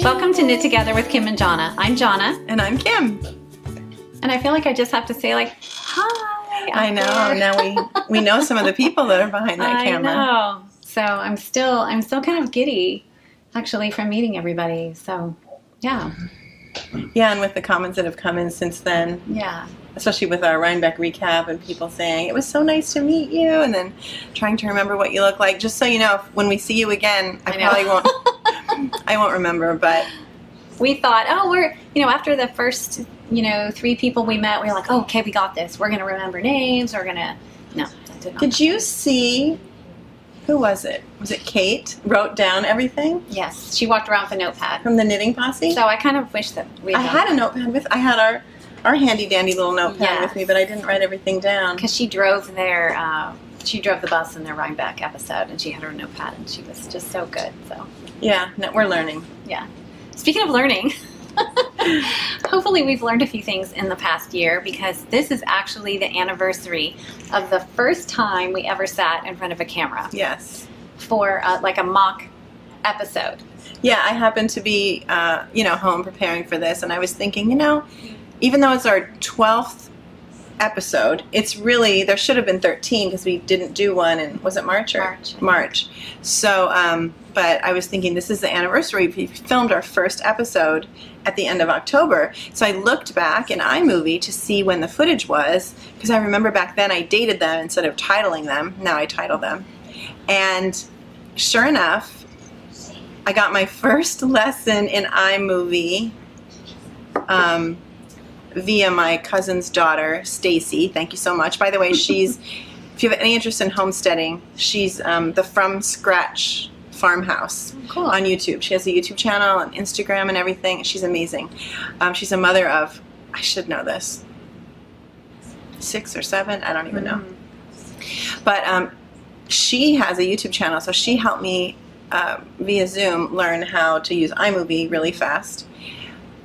Welcome to Knit Together with Kim and Jonna. I'm Jonna. And I'm Kim. And I feel like I just have to say hi. I know. Now we know some of the people that are behind that camera. I know. So I'm still kind of giddy, actually, from meeting everybody. So, yeah. Yeah, and with the comments that have come in since then. Yeah. Especially with our Rhinebeck recap and people saying, it was so nice to meet you, and then trying to remember what you look like. Just so you know, when we see you again, I probably won't, I won't remember, but. We thought, we're, after the first, 3 people we met, we were like, okay, we got this. We're going to remember names. We're going to, no. That did not Did you see, who was it? Was it Kate? Wrote down everything? Yes. She walked around with a notepad. From the Knitting Posse? So I kind of wish that we had a notepad I had our handy dandy little notepad with me, but I didn't write everything down. Because she drove she drove the bus in their Rhinebeck episode, and she had her notepad, and she was just so good. So yeah, we're learning. Yeah. Speaking of learning, hopefully we've learned a few things in the past year, because this is actually the anniversary of the first time we ever sat in front of a camera. Yes. For like a mock episode. Yeah, I happened to be home preparing for this, and I was thinking, even though it's our 12th episode, it's really, there should have been 13 because we didn't do one in, was it March? March. So, but I was thinking this is the anniversary. We filmed our first episode at the end of October. So I looked back in iMovie to see when the footage was, because I remember back then I dated them instead of titling them. Now I title them. And sure enough, I got my first lesson in iMovie via my cousin's daughter, Stacy. Thank you so much. By the way, she's, if you have any interest in homesteading, she's the From Scratch Farmhouse on YouTube. She has a YouTube channel and Instagram and everything. She's amazing. She's a mother of, I should know this, 6 or 7, I don't even know. But she has a YouTube channel, so she helped me via Zoom learn how to use iMovie really fast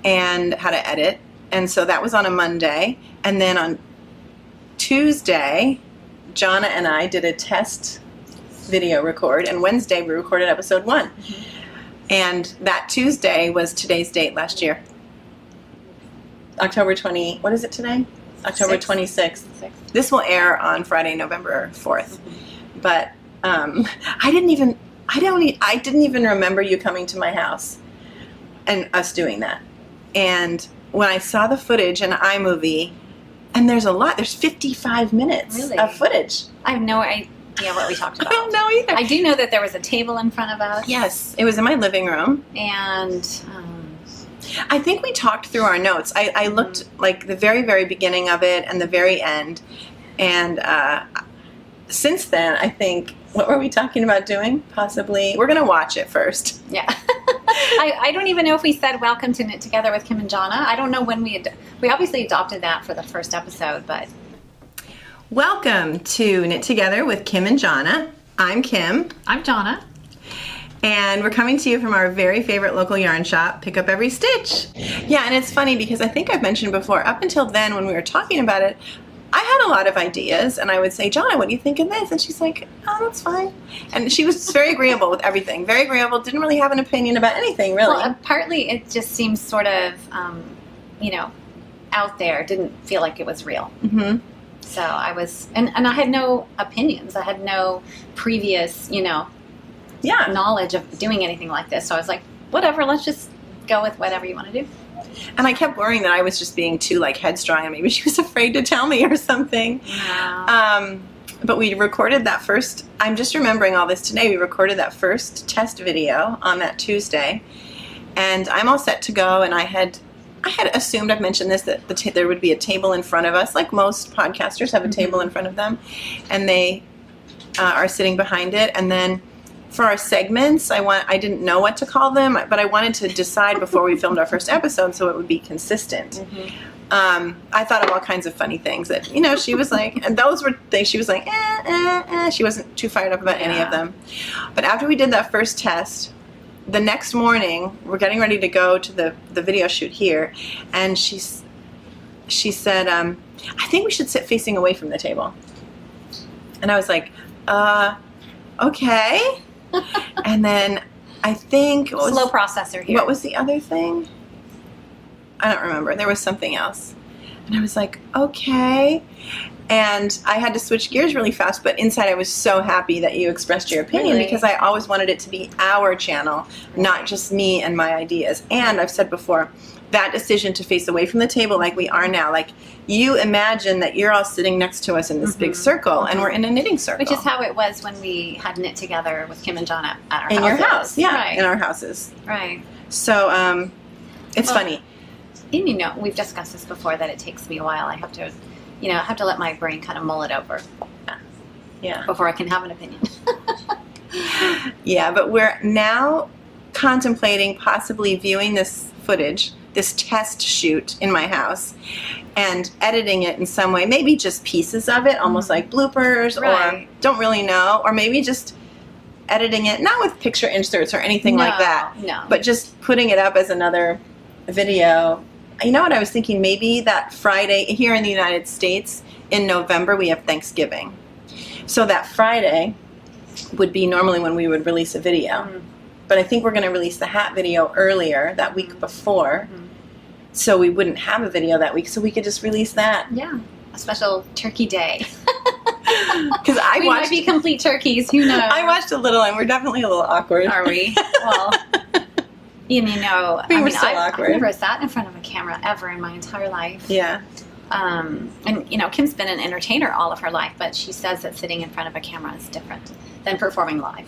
and how to edit. And so that was on a Monday. And then on Tuesday, Jonna and I did a test video record. And Wednesday, we recorded episode 1. Mm-hmm. And that Tuesday was today's date last year. October 20, what is it today? October 26th. This will air on Friday, November 4th. Mm-hmm. But I didn't even remember you coming to my house and us doing that. And when I saw the footage in iMovie, and there's 55 minutes of footage. I have no idea what we talked about. I don't know either. I do know that there was a table in front of us. Yes, it was in my living room. And I think we talked through our notes. I looked like the very, very beginning of it and the very end. And since then, I think, what were we talking about doing? Possibly, we're going to watch it first. Yeah. I don't even know if we said welcome to Knit Together with Kim and Jonna. I don't know when we obviously adopted that for the first episode, but. Welcome to Knit Together with Kim and Jonna. I'm Kim. I'm Jonna. And we're coming to you from our very favorite local yarn shop, Pick Up Every Stitch. Yeah, and it's funny because I think I've mentioned before, up until then when we were talking about it, I had a lot of ideas, and I would say, Jonna, what do you think of this? And she's like, oh, that's fine. And she was very agreeable with everything. Very agreeable, didn't really have an opinion about anything, really. Well, partly it just seems sort of, out there. Didn't feel like it was real. Mm-hmm. So I was, and I had no opinions. I had no previous, knowledge of doing anything like this. So I was like, whatever, let's just go with whatever you want to do. And I kept worrying that I was just being too headstrong, and maybe she was afraid to tell me or something. No. But we recorded that first, I'm just remembering all this today, we recorded that first test video on that Tuesday, and I'm all set to go, and I had assumed, I've mentioned this, that there would be a table in front of us, like most podcasters have a table in front of them, and they are sitting behind it, and then for our segments, I didn't know what to call them, but I wanted to decide before we filmed our first episode so it would be consistent. Mm-hmm. I thought of all kinds of funny things that, she was like, and those were things she was like, she wasn't too fired up about any of them. But after we did that first test, the next morning, we're getting ready to go to the video shoot here, and she said, I think we should sit facing away from the table. And I was like, okay. And then I think Slow processor here. What was the other thing? I don't remember. There was something else. And I was like, okay. And I had to switch gears really fast, but inside I was so happy that you expressed your opinion because I always wanted it to be our channel, not just me and my ideas. And I've said before, that decision to face away from the table like we are now, like you imagine that you're all sitting next to us in this big circle and we're in a knitting circle. Which is how it was when we had knit together with Kim and Jonna at our houses. In your house, yeah, right. In our houses. Right. So it's funny. And you know, we've discussed this before that it takes me a while. I have to, you know, I have to let my brain kind of mull it over. Yeah. Before I can have an opinion. Yeah, but we're now contemplating possibly viewing this footage, this test shoot in my house, and editing it in some way. Maybe just pieces of it, almost like bloopers, or don't really know, or maybe just editing it, not with picture inserts or anything like that, but just putting it up as another video. You know what I was thinking? Maybe that Friday here in the United States in November we have Thanksgiving. So that Friday would be normally when we would release a video. But I think we're going to release the hat video earlier, that week before. So we wouldn't have a video that week, so we could just release that. Yeah, a special turkey day. Because we might be complete turkeys, who knows? I watched a little and we're definitely a little awkward. Are we? Well... You know, we were so awkward. I've never sat in front of a camera ever in my entire life. Yeah. And, you know, Kim's been an entertainer all of her life, but she says that sitting in front of a camera is different than performing live.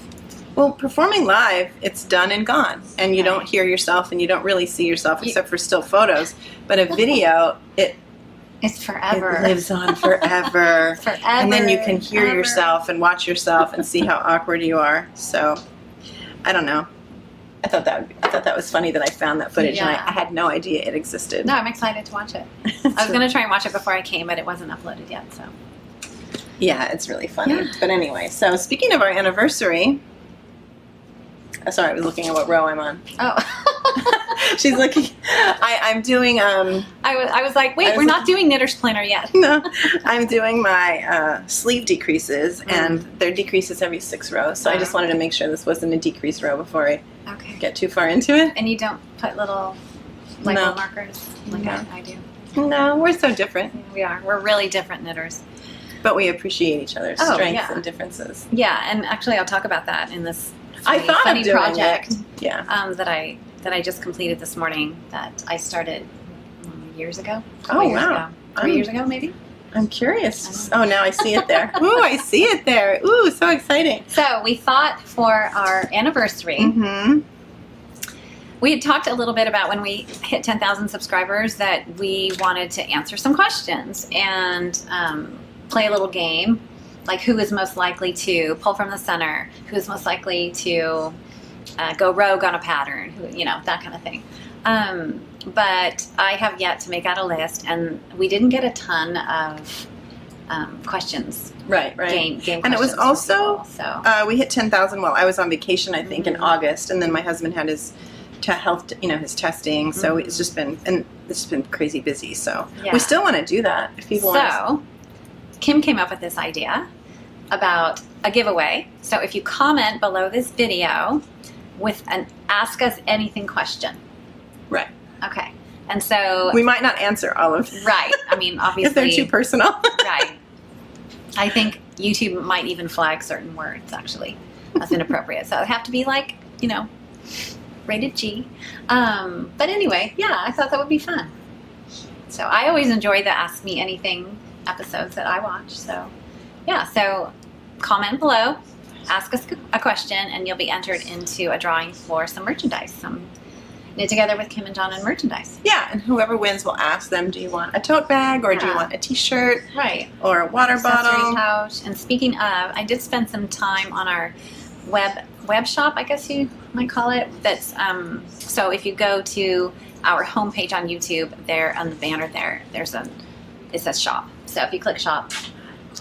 Well, performing live, it's done and gone. And you don't hear yourself and you don't really see yourself except for still photos. But a video, it's forever. It lives on forever. Forever. And then you can hear yourself and watch yourself and see how awkward you are. So, I don't know. I thought that was funny that I found that footage and I had no idea it existed. No, I'm excited to watch it. I was going to try and watch it before I came, but it wasn't uploaded yet. So yeah, it's really funny. Yeah. But anyway, so speaking of our anniversary, sorry, I was looking at what row I'm on. Oh, she's looking. I'm doing. I was like, wait, we're not doing Knitter's Planner yet. No, I'm doing my sleeve decreases, and they're decreases every 6 rows. So I just wanted to make sure this wasn't a decrease row before I get too far into it. And you don't put little Lego markers like I do. No, we're so different. Yeah, we are. We're really different knitters. But we appreciate each other's strengths and differences. Yeah, and actually I'll talk about that in this funny project that I just completed this morning that I started years ago. Years ago. 3 years ago, maybe? I'm curious. Oh, now I see it there. Ooh, I see it there. Ooh, so exciting. So we thought for our anniversary, we had talked a little bit about when we hit 10,000 subscribers that we wanted to answer some questions and play a little game, like who is most likely to pull from the center, who is most likely to go rogue on a pattern, who, you know, that kind of thing. But I have yet to make out a list, and we didn't get a ton of questions. Right. Game questions. And it was also, so. We hit 10,000 while I was on vacation, I think, in August, and then my husband had his health, his testing, so it's just been crazy busy, so we still want to do that if people want to. So, Kim came up with this idea about a giveaway. So if you comment below this video with an Ask Us Anything question. Right. Okay. And so... we might not answer all of them. Right. I mean, obviously... if they're too personal. Right. I think YouTube might even flag certain words, actually, as inappropriate. So it would have to be like, rated G. But anyway, yeah, I thought that would be fun. So I always enjoy the Ask Me Anything episodes that I watch. So yeah, so comment below, ask us a question, and you'll be entered into a drawing for some merchandise, some Knit Together with Kim and Jonna merchandise. Yeah, and whoever wins will ask them, do you want a tote bag, or do you want a t-shirt, right, or a water bottle? Pouch. And speaking of, I did spend some time on our web shop, I guess you might call it. That's so if you go to our homepage on YouTube, there on the banner it says shop. So if you click shop,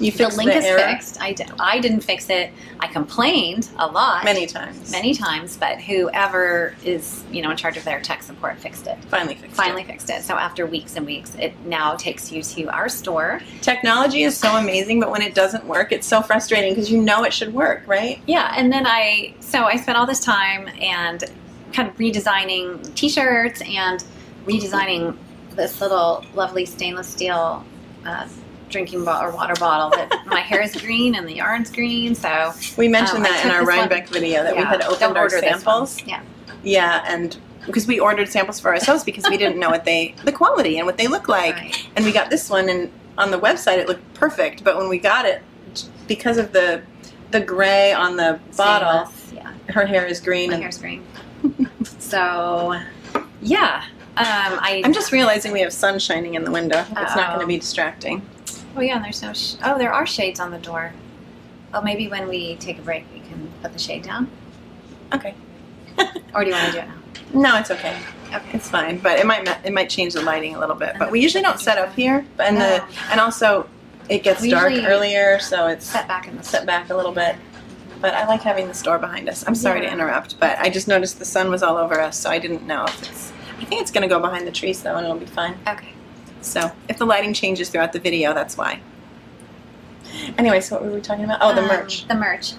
You The fixed link the is error fixed. I didn't fix it. I complained a lot. many times. But whoever is, in charge of their tech support fixed it. Finally fixed it. So after weeks and weeks, it now takes you to our store. Technology is so amazing, but when it doesn't work, it's so frustrating because you know it should work, right? Yeah, and then I spent all this time and kind of redesigning t-shirts and redesigning this little lovely stainless steel drinking or water bottle that my hair is green and the yarn's green. So we mentioned that in our this one- Rhinebeck video that we Yeah, had don't opened our order this one. samples. Yeah. Yeah, and because we ordered samples for ourselves because we didn't know what the quality and what they look like. Right. And we got this one, and on the website it looked perfect, but when we got it, because of the gray on the bottle, Stainless, yeah. her hair is green. My And hair's green. So, yeah. I'm just realizing we have sun shining in the window. I hope it's not going to Uh-oh. be distracting. Oh yeah, and there's no. There are shades on the door. Oh, maybe when we take a break, we can put the shade down. Okay. Or do you want to do it now? No, it's okay. Okay. It's fine, but it might change the lighting a little bit. And But the we usually don't picture. set up here, but No. and also it gets We dark usually earlier, so it's Set back in the set back a little bit. But I like having the store behind us. I'm sorry to Yeah. interrupt, but I just noticed the sun was all over us, so I didn't know if it's. I think it's going to go behind the trees though, and it'll be fine. Okay. So if the lighting changes throughout the video, that's why. Anyway, so what were we talking about? Oh, the merch. The merch.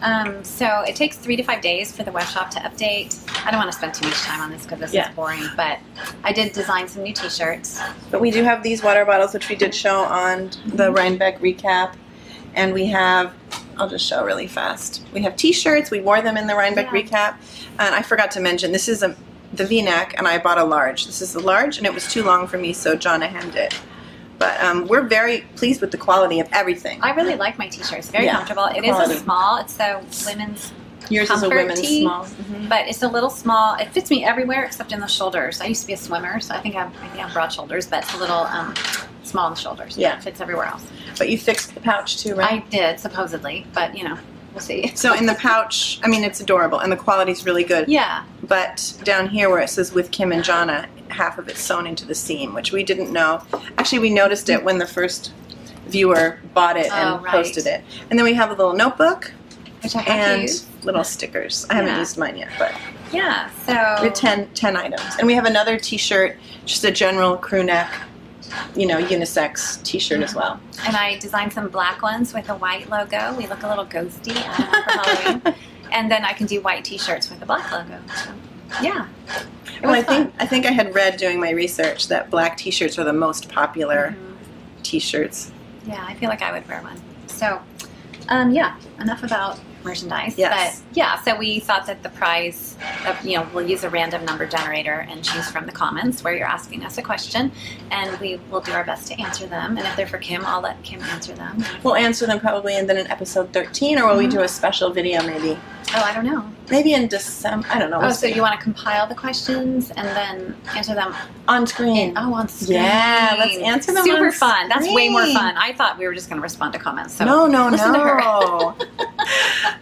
So it takes 3 to 5 days for the web shop to update. I don't want to spend too much time on this because this Yeah. is boring, but I did design some new t-shirts. But we do have these water bottles, which we did show on the Rhinebeck recap. And we have, I'll just show really fast. We have t-shirts. We wore them in the Rhinebeck Yeah. recap. And I forgot to mention, this is the V-neck, and I bought a large. This is the large, and it was too long for me, so Jonna hemmed it. But we're very pleased with the quality of everything. I really like my t-shirts. Very Yeah, comfortable. It is quality. a small. It's a women's, Yours is a comfort women's tee. small. Mhm. but it's a little small. It fits me everywhere except in the shoulders. I used to be a swimmer, so I think I have broad shoulders, but it's a little small in the shoulders. Yeah. It fits everywhere else. But you fixed the pouch too, right? I did, supposedly, but we'll see. So in the pouch, I mean, it's adorable, and the quality's really good. Yeah. But down here where it says with Kim and Jonna, half of it's sewn into the seam, which we didn't know. Actually, we noticed it when the first viewer bought it and Oh, right. posted it. And then we have a little notebook Which I have and used. little stickers. I haven't Yeah. used mine yet, but Yeah, we so have 10 items. And we have another t-shirt, just a general crew neck, unisex t-shirt as well. and I designed some black ones with a white logo. We look a little ghosty I don't know, for Halloween. And then I can do white t-shirts with a black logo. So, yeah. It Well, was fun. I think I had read doing my research that black t-shirts are the most popular Mhm. t-shirts. Yeah, I feel like I would wear one. So, yeah, enough about merchandise. Yes. But yeah, so we thought that the prize of, we'll use a random number generator and choose from the comments where you're asking us a question, and we will do our best to answer them. And if they're for Kim, I'll let Kim answer them. We'll answer them probably in episode 13, or will we Mhm. do a special video maybe? Oh, I don't know. Maybe in December. I don't know. Oh, We'll so see. you want to compile the questions and then answer them On screen. on screen? Yeah, let's answer them Super on fun. That's way more screen. fun. I thought we were just going to respond to comments. So No, listen to her.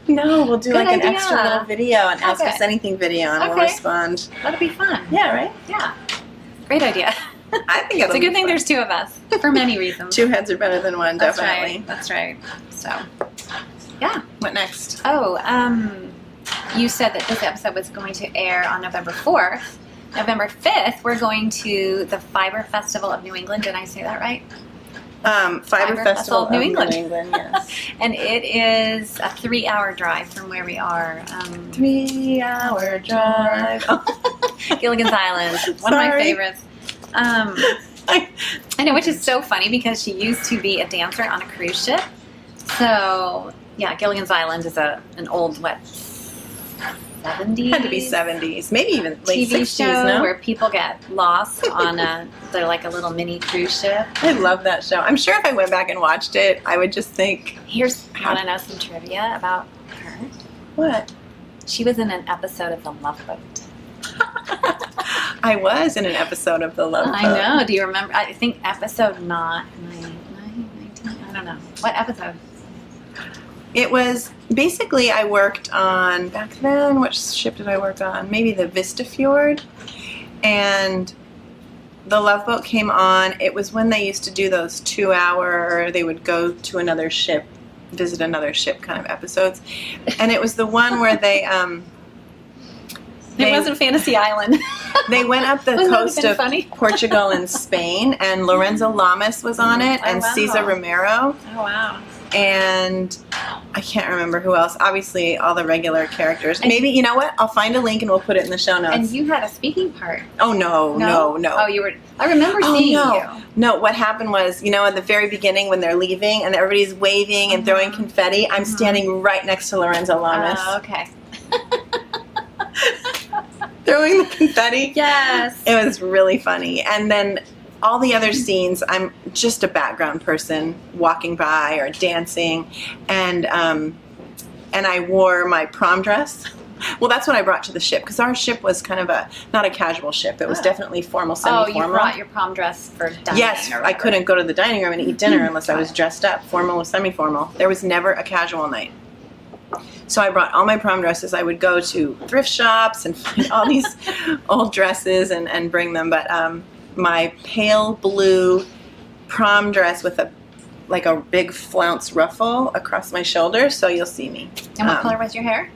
No, we'll do Good like an idea. extra little video, an Ask Okay. Us Anything video, and we'll Okay. respond. That'd be fun. Yeah, right? Yeah. Great idea. I think It's a good thing there's two of us for many reasons. two heads are better than one, That's definitely. right. That's right. So, yeah. What next? Oh, you said that this episode was going to air on November 4th. November 5th, we're going to the Fiber Festival of New England. Did I say that right? Fiber Festival of New England. Yes. And it is a 3-hour drive from where we are. 3-hour drive. Oh. Gilligan's Island, one of my Sorry. favorites. I know, which is so funny because she used to be a dancer on a cruise ship. So, yeah, Gilligan's Island is an old, 70s? Had to be 70s, maybe even late TV 60s, show no? where people get lost on they're like a little mini cruise ship. I love that show. I'm sure if I went back and watched it, I would just think, Want to know some trivia about her? what? She was in an episode of The Love Boat. I was in an episode of The Love Boat. I know. Do you remember? I think episode 19. I don't know. What episode? It was, basically I worked on, back then, which ship did I work on? Maybe the Vista Fjord. And the Love Boat came on, it was when they used to do those 2-hour, they would go to another ship, visit another ship kind of episodes. And it was the one where they it wasn't Fantasy Island. they went up the Wouldn't that coast have been of funny? Portugal and Spain, and Lorenzo Lamas was on it, and wow. Cesar Romero, Oh, wow. and I can't remember who else. Obviously, all the regular characters. Maybe, you know what? I'll find a link and we'll put it in the show notes. And you had a speaking part. Oh, no. Oh, you were... I remember seeing you. No, what happened was, at the very beginning when they're leaving and everybody's waving and throwing confetti, I'm standing right next to Lorenzo Lamas. Oh, okay. Throwing the confetti. Yes. It was really funny. And then all the other scenes, I'm just a background person walking by or dancing, and I wore my prom dress. Well, that's what I brought to the ship, because our ship was kind of not a casual ship. It was definitely formal, semi-formal. Oh, you brought your prom dress for dining. Yes, I couldn't go to the dining room and eat dinner unless I was dressed up, formal or semi-formal. There was never a casual night. So I brought all my prom dresses. I would go to thrift shops and find all these old dresses and bring them. But my pale blue prom dress with a big flounce ruffle across my shoulder, so you'll see me. And what color was your hair?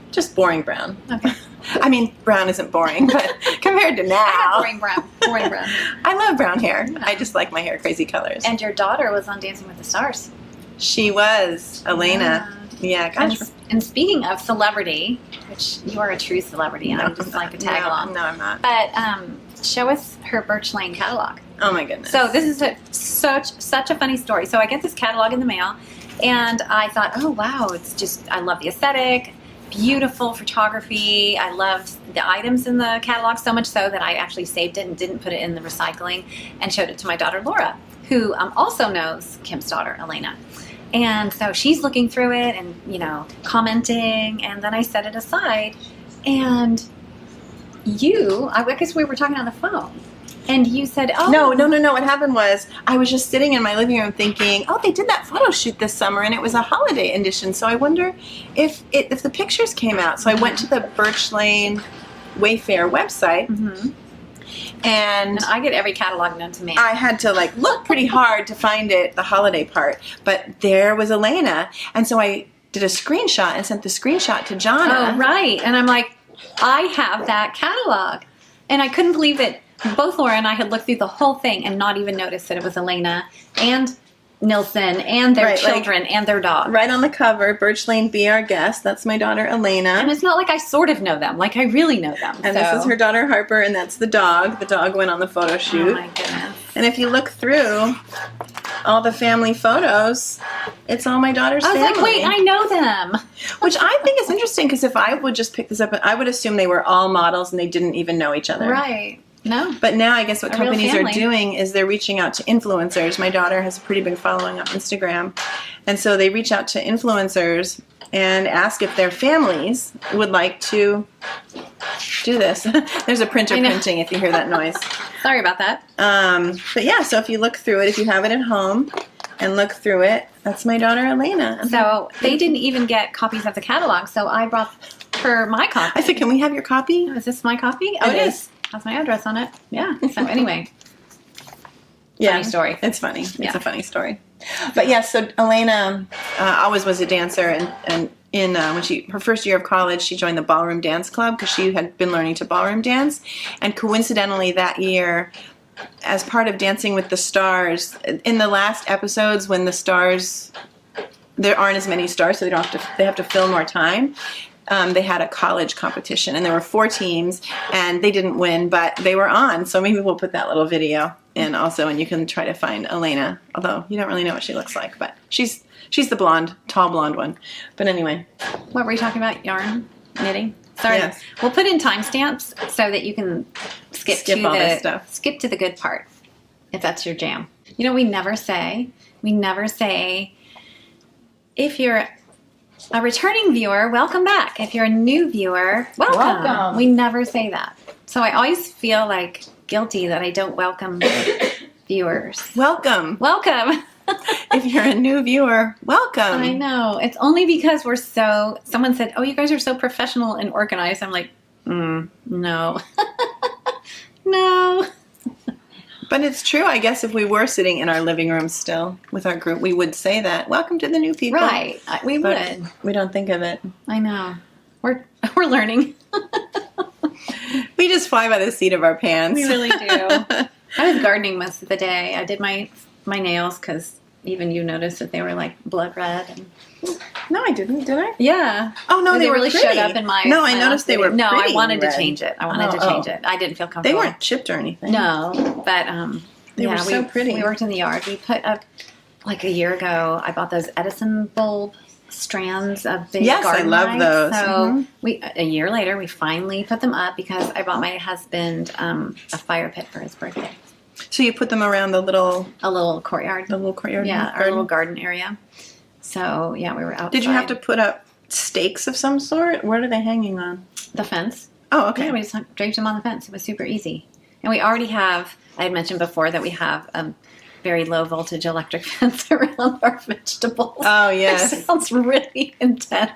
Just boring brown. Okay. I mean, brown isn't boring, but compared to now. I had boring brown. Boring brown. I love brown hair. I just like my hair crazy colors. And your daughter was on Dancing with the Stars. She was, Elena. Yeah, gosh. And speaking of celebrity, which you are a true celebrity, and I'm just like a tag along. No, I'm not. But show us her Birch Lane catalog. Oh my goodness. So this is such a funny story. So I get this catalog in the mail, and I thought, oh wow, I love the aesthetic, beautiful photography. I loved the items in the catalog so much so that I actually saved it and didn't put it in the recycling, and showed it to my daughter Laura, who also knows Kim's daughter Elena. And so she's looking through it and, commenting, and then I set it aside, and I guess we were talking on the phone, and you said, oh. No. What happened was I was just sitting in my living room thinking, oh, they did that photo shoot this summer, and it was a holiday edition, so I wonder if the pictures came out. So I went to the Birch Lane Wayfair website, and I get every catalog known to me. I had to look pretty hard to find it, the holiday part, but there was Elena, and so I did a screenshot and sent the screenshot to Jonna. Oh, right. And I'm like, I have that catalog. And I couldn't believe it. Both Laura and I had looked through the whole thing and not even noticed that it was Elena and Nilsson and their children and their dog. Right on the cover, Birch Lane, be our guest. That's my daughter, Elena. And it's not like I sort of know them. Like, I really know them. And this is her daughter, Harper, and that's the dog. The dog went on the photo shoot. Oh, my goodness. And if you look through all the family photos, it's all my daughter's family. I was like, wait, I know them. Which I think is interesting, because if I would just pick this up, I would assume they were all models and they didn't even know each other. Right. No. But now I guess what A real companies are family. doing is they're reaching out to influencers. My daughter has a pretty big following on Instagram. And so they reach out to influencers and ask if their families would like to do this. There's a printer printing if you hear that noise. Sorry about that. But yeah, so if you look through it, if you have it at home and look through it, that's my daughter, Elena. So they didn't even get copies of the catalog, so I brought her my copy. I said, can we have your copy? Is this my copy? Oh, It is. Has my address on it. Yeah. So anyway. Yeah, Funny story. It's funny. It's Yeah. a funny story. But yeah, so Elena always was a dancer, and in when her first year of college, she joined the ballroom dance club because she had been learning to ballroom dance, and coincidentally that year, as part of Dancing with the Stars, in the last episodes when the stars, there aren't as many stars, so they have to fill more time. They had a college competition, and there were 4 teams, and they didn't win, but they were on. So maybe we'll put that little video in also, and you can try to find Elena. Although you don't really know what she looks like, but she's the tall blonde one. But anyway, What were you talking about? Yarn? Knitting? Sorry. Yes. We'll put in timestamps so that you can skip to all this stuff. Skip to the good part, if that's your jam. We never say, if you're a returning viewer, welcome back. If you're a new viewer, welcome. We never say that. So I always feel guilty that I don't welcome viewers. welcome. Welcome. If you're a new viewer, welcome. I know. It's only because someone said, oh, you guys are so professional and organized. I'm like, no. No. But it's true, I guess if we were sitting in our living room still with our group, we would say that. Welcome to the new people. Right. We But would. we don't think of it. I know. We're learning. We just fly by the seat of our pants. We really do. I was gardening most of the day. I did my nails because even you noticed that they were like blood red. And No, I didn't, did I? yeah. Oh, no, they were really pretty. showed up in my. No, I my noticed last they were video. No, pretty I wanted red. to change it. I wanted to change it. I didn't feel They comfortable. weren't chipped or anything. No, but They were so pretty. We worked in the yard. We put up like a year ago. I bought those Edison bulb strands of big Yes, I garden love lights. those. So Mhm. a year later, we finally put them up because I bought my husband a fire pit for his birthday. So you put them around the little courtyard. courtyard? Yeah, our garden? little garden area. So yeah, we were outside. Did you have to put up stakes of some sort? What are they hanging on? the fence? Oh, okay. Yeah, we just draped them on the fence. It was super easy. And we already have, I had mentioned before that we have a very low voltage electric fence around our vegetables. Oh, yes. It sounds really intense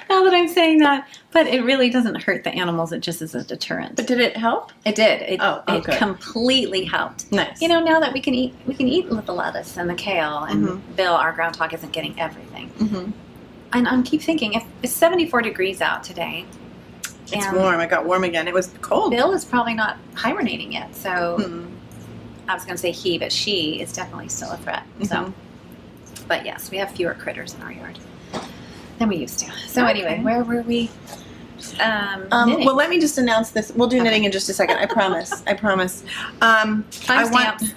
now that I'm saying that. But it really doesn't hurt the animals. It just is a deterrent. But did it help? It did. It good. completely helped. Nice. You know, now that we can eat the lettuce and the kale, and Bill, our groundhog, isn't getting everything. Mm-hmm. And I keep thinking, if it's 74 degrees out today, It's and warm. It got warm again. It was cold. Bill is probably not hibernating yet, so Hmm. I was going to say he, but she is definitely still a threat. So, Mhm. but yes, we have fewer critters in our yard than we used to. So Okay. anyway, where were we? Knitting. Well, let me just announce this. We'll do knitting in just a second. I promise. I promise. Timestamps.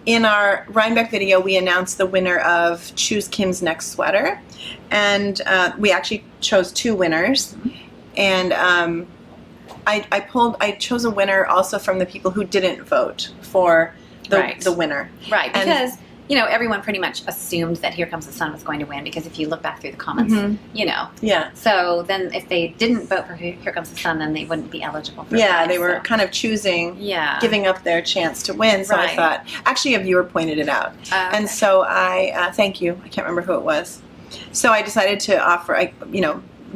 In our Rhinebeck video, we announced the winner of Choose Kim's Next Sweater. And we actually chose two winners. And I chose a winner also from the people who didn't vote for the winner. Right, And- because you know everyone pretty much assumed that Here Comes the Sun was going to win because if you look back through the comments, Mhm. you know. Yeah. So then, if they didn't vote for Here Comes the Sun, then they wouldn't be eligible for. Yeah, prize, they were so. kind of choosing, Yeah. giving up their chance to win. So I Right. thought, actually, a viewer pointed it out. Okay. And so I, thank you. I can't remember who it was. So I decided to offer,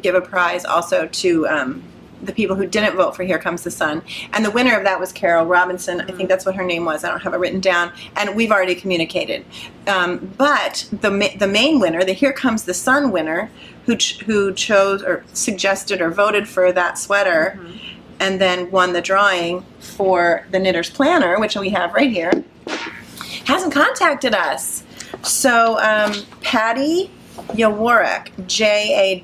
give a prize also to the people who didn't vote for Here Comes the Sun. And the winner of that was Carol Robinson. I think that's what her name was. I don't have it written down. And we've already communicated. But the main winner, the Here Comes the Sun winner, who chose or suggested or voted for that sweater, and then won the drawing for the Knitter's Planner, which we have right here, hasn't contacted us. So Patty Jaworek, Jaworek.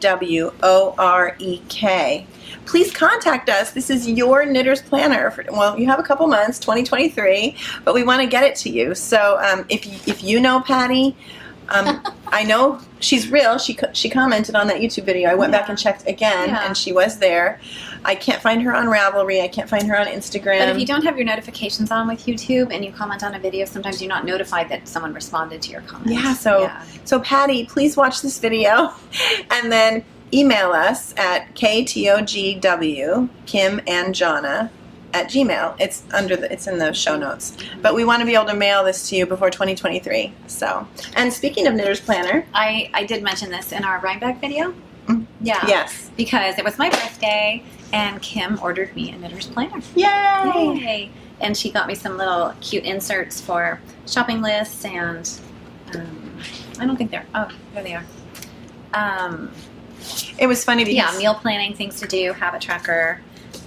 Please contact us. This is your Knitter's Planner. You have a couple months, 2023, but we want to get it to you. So if you know Patty, I know she's real. She commented on that YouTube video. I went back and checked again, and she was there. I can't find her on Ravelry. I can't find her on Instagram. But if you don't have your notifications on with YouTube and you comment on a video, sometimes you're not notified that someone responded to your comment. Yeah, so Patty, please watch this video and then email us at KTOGW, Kim and Jonna, at Gmail. It's in the show notes. But we want to be able to mail this to you before 2023. So, and speaking of Knitter's Planner, I did mention this in our Rhinebeck video. Yeah. Yes. Because it was my birthday and Kim ordered me a Knitter's Planner. Yay! Yay! And she got me some little cute inserts for shopping lists and I don't think there they are. It was funny because meal planning, things to do, habit tracker,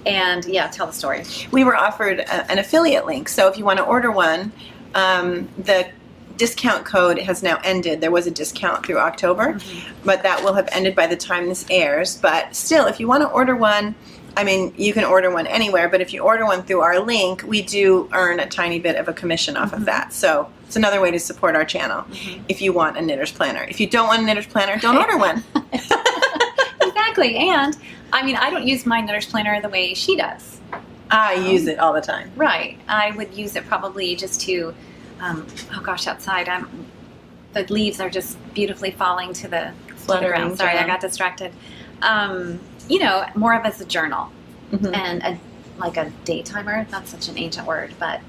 and tell the story. we were offered an affiliate link. So if you want to order one, the discount code has now ended. There was a discount through October, but that will have ended by the time this airs. But still, if you want to order one, I mean, you can order one anywhere, but if you order one through our link, we do earn a tiny bit of a commission off of that. So it's another way to support our channel if you want a Knitter's Planner. If you don't want a Knitter's Planner, don't order one. Exactly. And I mean, I don't use my Knitter's Planner the way she does. I use it all the time. Right. I would use it probably just to, outside. The leaves are just beautifully falling to the ground. Sorry, I got distracted. More of as a journal and a day timer. That's such an ancient word, but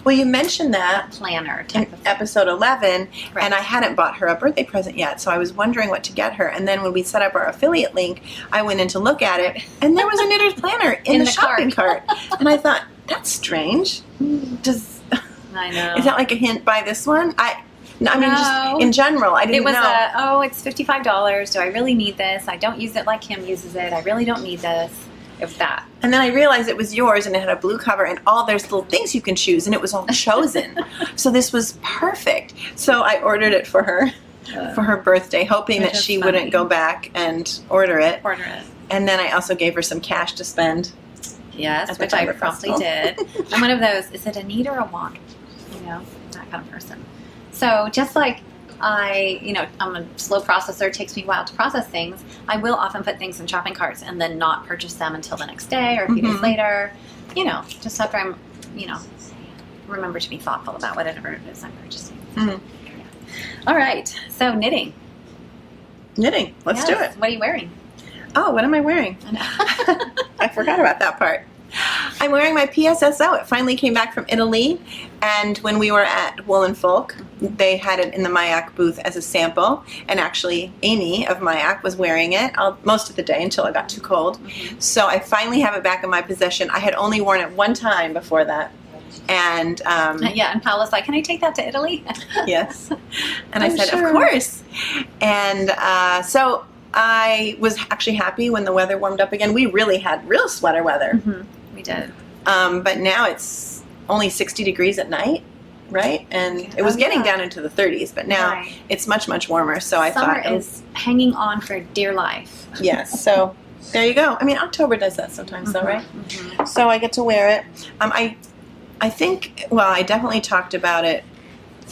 Well, you mentioned that planner in type of thing. episode 11, Right. and I hadn't bought her a birthday present yet, so I was wondering what to get her. And then when we set up our affiliate link, I went in to look at it, and there was a Knitter's Planner in the shopping cart. And I thought, that's strange. Does I know. Is that like a hint by this one? No, I mean, No. just in general, I didn't It was know. it's $55. Do I really need this? I don't use it like Kim uses it. I really don't need this. It was that. And then I realized it was yours, and it had a blue cover, and there's little things you can choose, and it was all chosen. So this was perfect. So I ordered it for her birthday, hoping Which that is she funny. wouldn't go back and order it. Order it. And then I also gave her some cash to spend. Yes, At the which I Timber promptly Festival. did. I'm one of those, is it a need or a want? You know, that kind of person. So just like I'm a slow processor, it takes me a while to process things, I will often put things in shopping carts and then not purchase them until the next day or a few days later. Just after I'm, remember to be thoughtful about whatever it is I'm purchasing. Mhm. All right, so knitting. Knitting. Let's do Yes. it. What are you wearing? Oh, what am I wearing? I know. I forgot about that part. I'm wearing my PSSO. It finally came back from Italy, and when we were at Wool and Folk, they had it in the mYak booth as a sample, and actually Amy of mYak was wearing it most of the day until it got too cold. So I finally have it back in my possession. I had only worn it one time before that, and And Paula's like, can I take that to Italy? yes, and I Oh, said, sure. of course. And so I was actually happy when the weather warmed up again. We really had real sweater weather. We did. But now it's only 60 degrees at night, right? And it was getting down into the 30s, but now Right. it's much, much warmer. So I Summer thought, is hanging on for dear life. yes. So there you go. I mean, October does that sometimes, though, right? So I get to wear it. I think, well, I definitely talked about it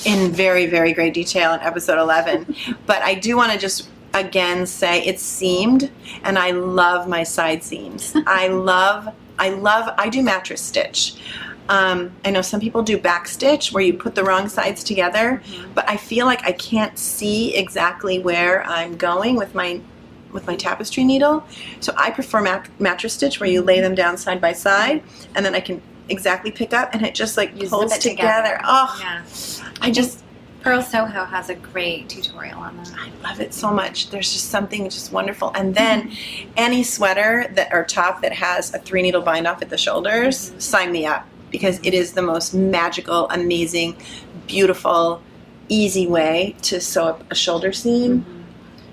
in very, very great detail in episode 11, but I do want to just again say it's seamed, and I love my side seams. I do mattress stitch. I know some people do back stitch where you put the wrong sides together, but I feel like I can't see exactly where I'm going with my tapestry needle. So I prefer mattress stitch where you lay them down side by side, and then I can exactly pick up, and it just like You pulls zip it together. Oh, Yeah. I just Purl Soho has a great tutorial on that. I love it so much. There's just something just wonderful. And then any sweater or top that has a 3-needle bind off at the shoulders, sign me up, because it is the most magical, amazing, beautiful, easy way to sew up a shoulder seam.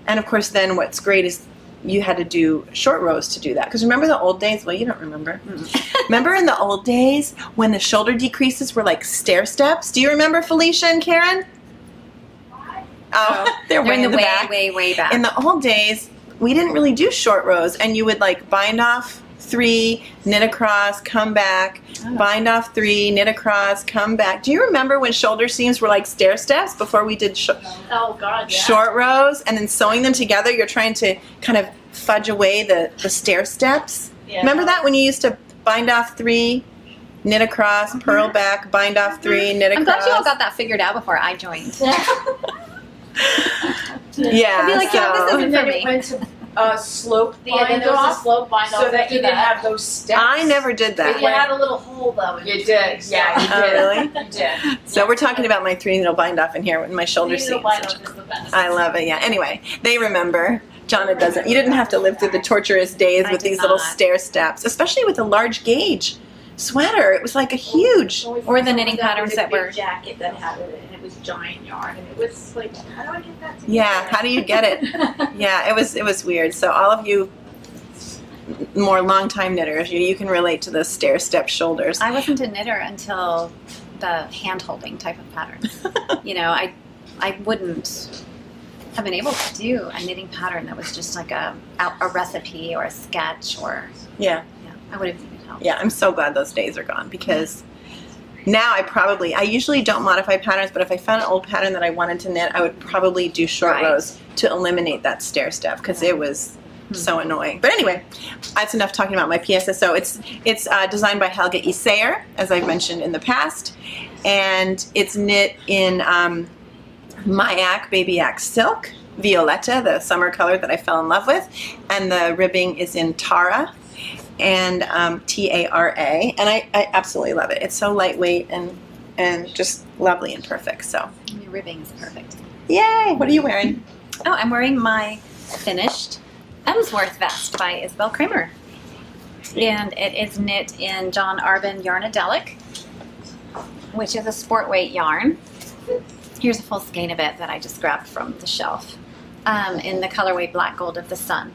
And of course, then what's great is you had to do short rows to do that. Because remember the old days? Well, you don't remember. Remember in the old days when the shoulder decreases were like stair steps? Do you remember, Felicia and Karen? Oh, they're way in the in the back. way back. In the old days, we didn't really do short rows, and you would like bind off 3, knit across, come back, bind off 3, knit across, come back. Do you remember when shoulder seams were like stair steps before we did Oh God, yeah. short rows, and then sewing them together? You're trying to kind of fudge away the stair steps. Yeah. Remember that when you used to bind off 3, knit across, purl back, bind off 3, knit I'm across. glad you all got that figured out before I joined. Yeah, I'd be like, yeah, this so- isn't And for then me. it went to slope Yeah, then bind there was a off, slope bind so off that after you didn't that. have those steps. I never did But you that. had a little hole though. in You between, did, so- yeah, you Oh, did. really? You did. So we're talking about my 3-needle bind off in here with my shoulder Three-needle seams. bind off is the best. I love it, yeah. Anyway, they remember. Jonna doesn't. You didn't have to live through the torturous days I with did these little not. stair steps, especially with a large gauge sweater. It was like a huge. Or the knitting patterns that were- jacket that had it, and it was giant yarn, and it was like, how do I get that? Together? Yeah, how do you get it? Yeah, it was weird. So all of you more long-time knitters, you can relate to the stair step shoulders. I wasn't a knitter until the hand-holding type of patterns. I wouldn't have been able to do a knitting pattern that was just like a recipe or a sketch or, Yeah. I would have needed help. Yeah, I'm so glad those days are gone, because now I usually don't modify patterns, but if I found an old pattern that I wanted to knit, I would probably do short Right. rows to eliminate that stair step, because it was so annoying. But anyway, that's enough talking about my PSSO. It's designed by Helga Isager, as I've mentioned in the past, and it's knit in mYak Baby Yak Silk, Violetta, the summer color that I fell in love with, and the ribbing is in Tara and Tara, and I absolutely love it. It's so lightweight and just lovely and perfect. So Your ribbing is perfect. yay! What are you wearing? Oh, I'm wearing my finished Emsworth vest by Isabell Kraemer. and it is knit in John Arbin Yarnadelic, which is a sport weight yarn. Here's a full skein of it that I just grabbed from the shelf in the colorway Black Gold of the Sun.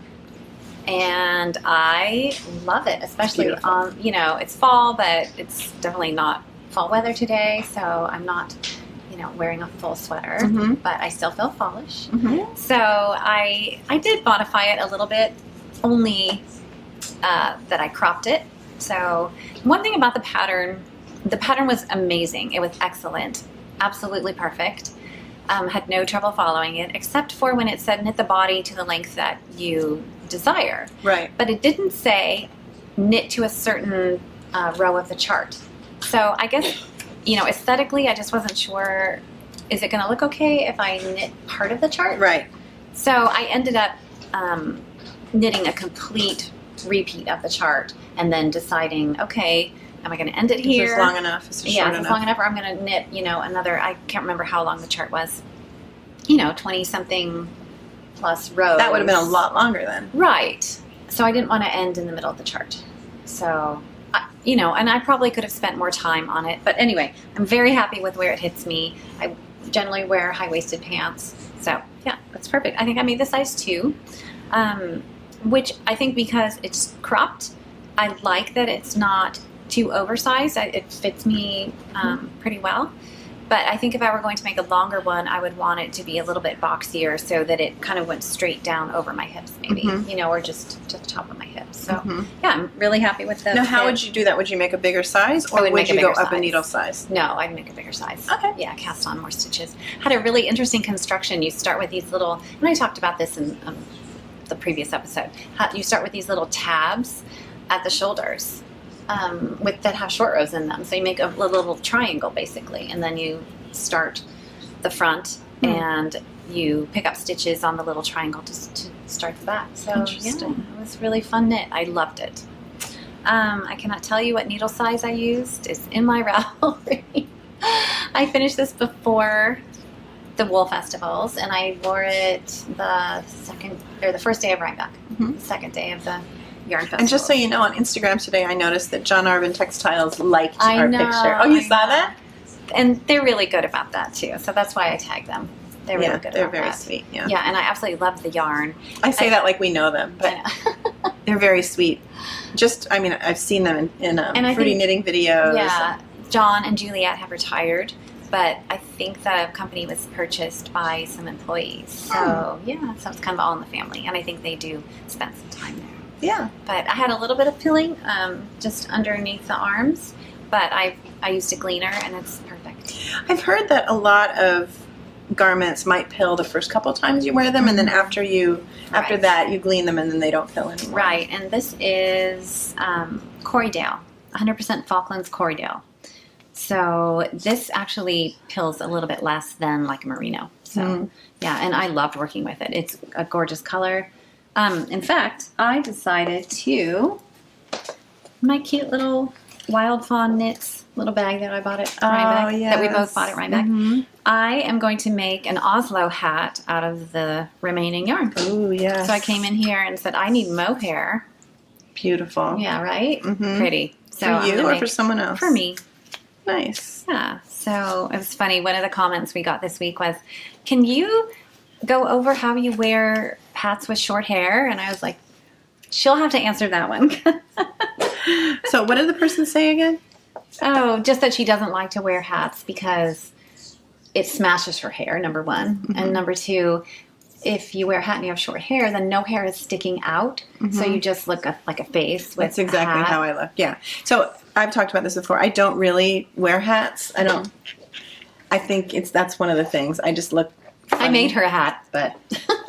And I love it, especially on, you know, it's fall, but it's definitely not fall weather today, so I'm not, you know, wearing a full sweater, but I still feel fallish. So I did modify it a little bit, only that I cropped it. So one thing about the pattern was amazing. It was excellent, absolutely perfect. Had no trouble following it, except for when it said knit the body to the length that you desire. Right. But it didn't say knit to a certain row of the chart. So I guess, you know, aesthetically, I just wasn't sure, is it going to look okay if I knit part of the chart? Right. So I ended up knitting a complete repeat of the chart and then deciding, okay, am I going to end it here? Is this long enough? Is it short it's enough? long enough, or I'm going to knit, you know, another, I can't remember how long the chart was, you know, 20-something plus rows. That would have been a lot longer then. Right. So I didn't want to end in the middle of the chart. So, you know, and I probably could have spent more time on it. But anyway, I'm very happy with where it hits me. I generally wear high-waisted pants. So, yeah, that's perfect. I think I made the size 2, which I think because it's cropped, I like that it's not too oversized. It fits me pretty well. But I think if I were going to make a longer one, I would want it to be a little bit boxier so that it kind of went straight down over my hips, maybe, you know, or just to the top of my hips. So, yeah, I'm really happy with the Now, how fit. would you do that? Would you make a bigger size, or would would make a you go bigger up a size. needle size? No, I'd make a bigger size. Okay. Yeah, cast on more stitches. Had a really interesting construction. You start with these little, and I talked about this in the previous episode. You start with these little tabs at the shoulders. That have short rows in them. So you make a little triangle basically, and then you start the front and you pick up stitches on the little triangle to start the back. So yeah, it was really fun knit. I loved it. I cannot tell you what needle size I used. It's in my Ravelry. I finished this before the wool festivals, and I wore it the first day of Rhinebeck, the second day of the yarn festival. And just so you know, on Instagram today, I noticed that John Arvin Textiles liked I our know, picture. Oh, you I saw know. that? And they're really good about that too. So that's why I tagged them. They're really good they're about very that. sweet. Yeah. Yeah, and I absolutely love the yarn. I say that like we know them, but I know. they're very sweet. I mean, I've seen them in And I fruity think- knitting videos. Yeah, John and Juliet have retired, but I think the company was purchased by some employees. So yeah, so it's kind of all in the family, and I think they do spend some time there. Yeah. But I had a little bit of pilling just underneath the arms, but I used a gleaner, and it's perfect. I've heard that a lot of garments might pill the first couple times you wear them, and then after Right. that you glean them, and then they don't pill anymore. Right, and this is Corriedale, 100% Falklands Corriedale. So this actually pills a little bit less than like a merino. So yeah, and I loved working with it. It's a gorgeous color. In fact, I decided to, my cute little Wild Fawn Knits little bag that I bought at Rhinebeck, that we both bought at Rhinebeck. I am going to make an Oslo hat out of the remaining yarn. Ooh, yes. So I came in here and said, I need mohair. Beautiful. Yeah, right? Mhm. Pretty. So For I'm you gonna or make- for someone else? For me. Nice. Yeah. So it was funny. One of the comments we got this week was, can you go over how you wear hats with short hair? And I was like, she'll have to answer that one. So what did the person say again? Oh, just that she doesn't like to wear hats because it smashes her hair, number one. And number two, if you wear a hat and you have short hair, then no hair is sticking out. So you just look like a face with That's exactly a hat. how I look. Yeah. So I've talked about this before. I don't really wear hats. I think that's one of the things. I just look funny. I made her a hat, but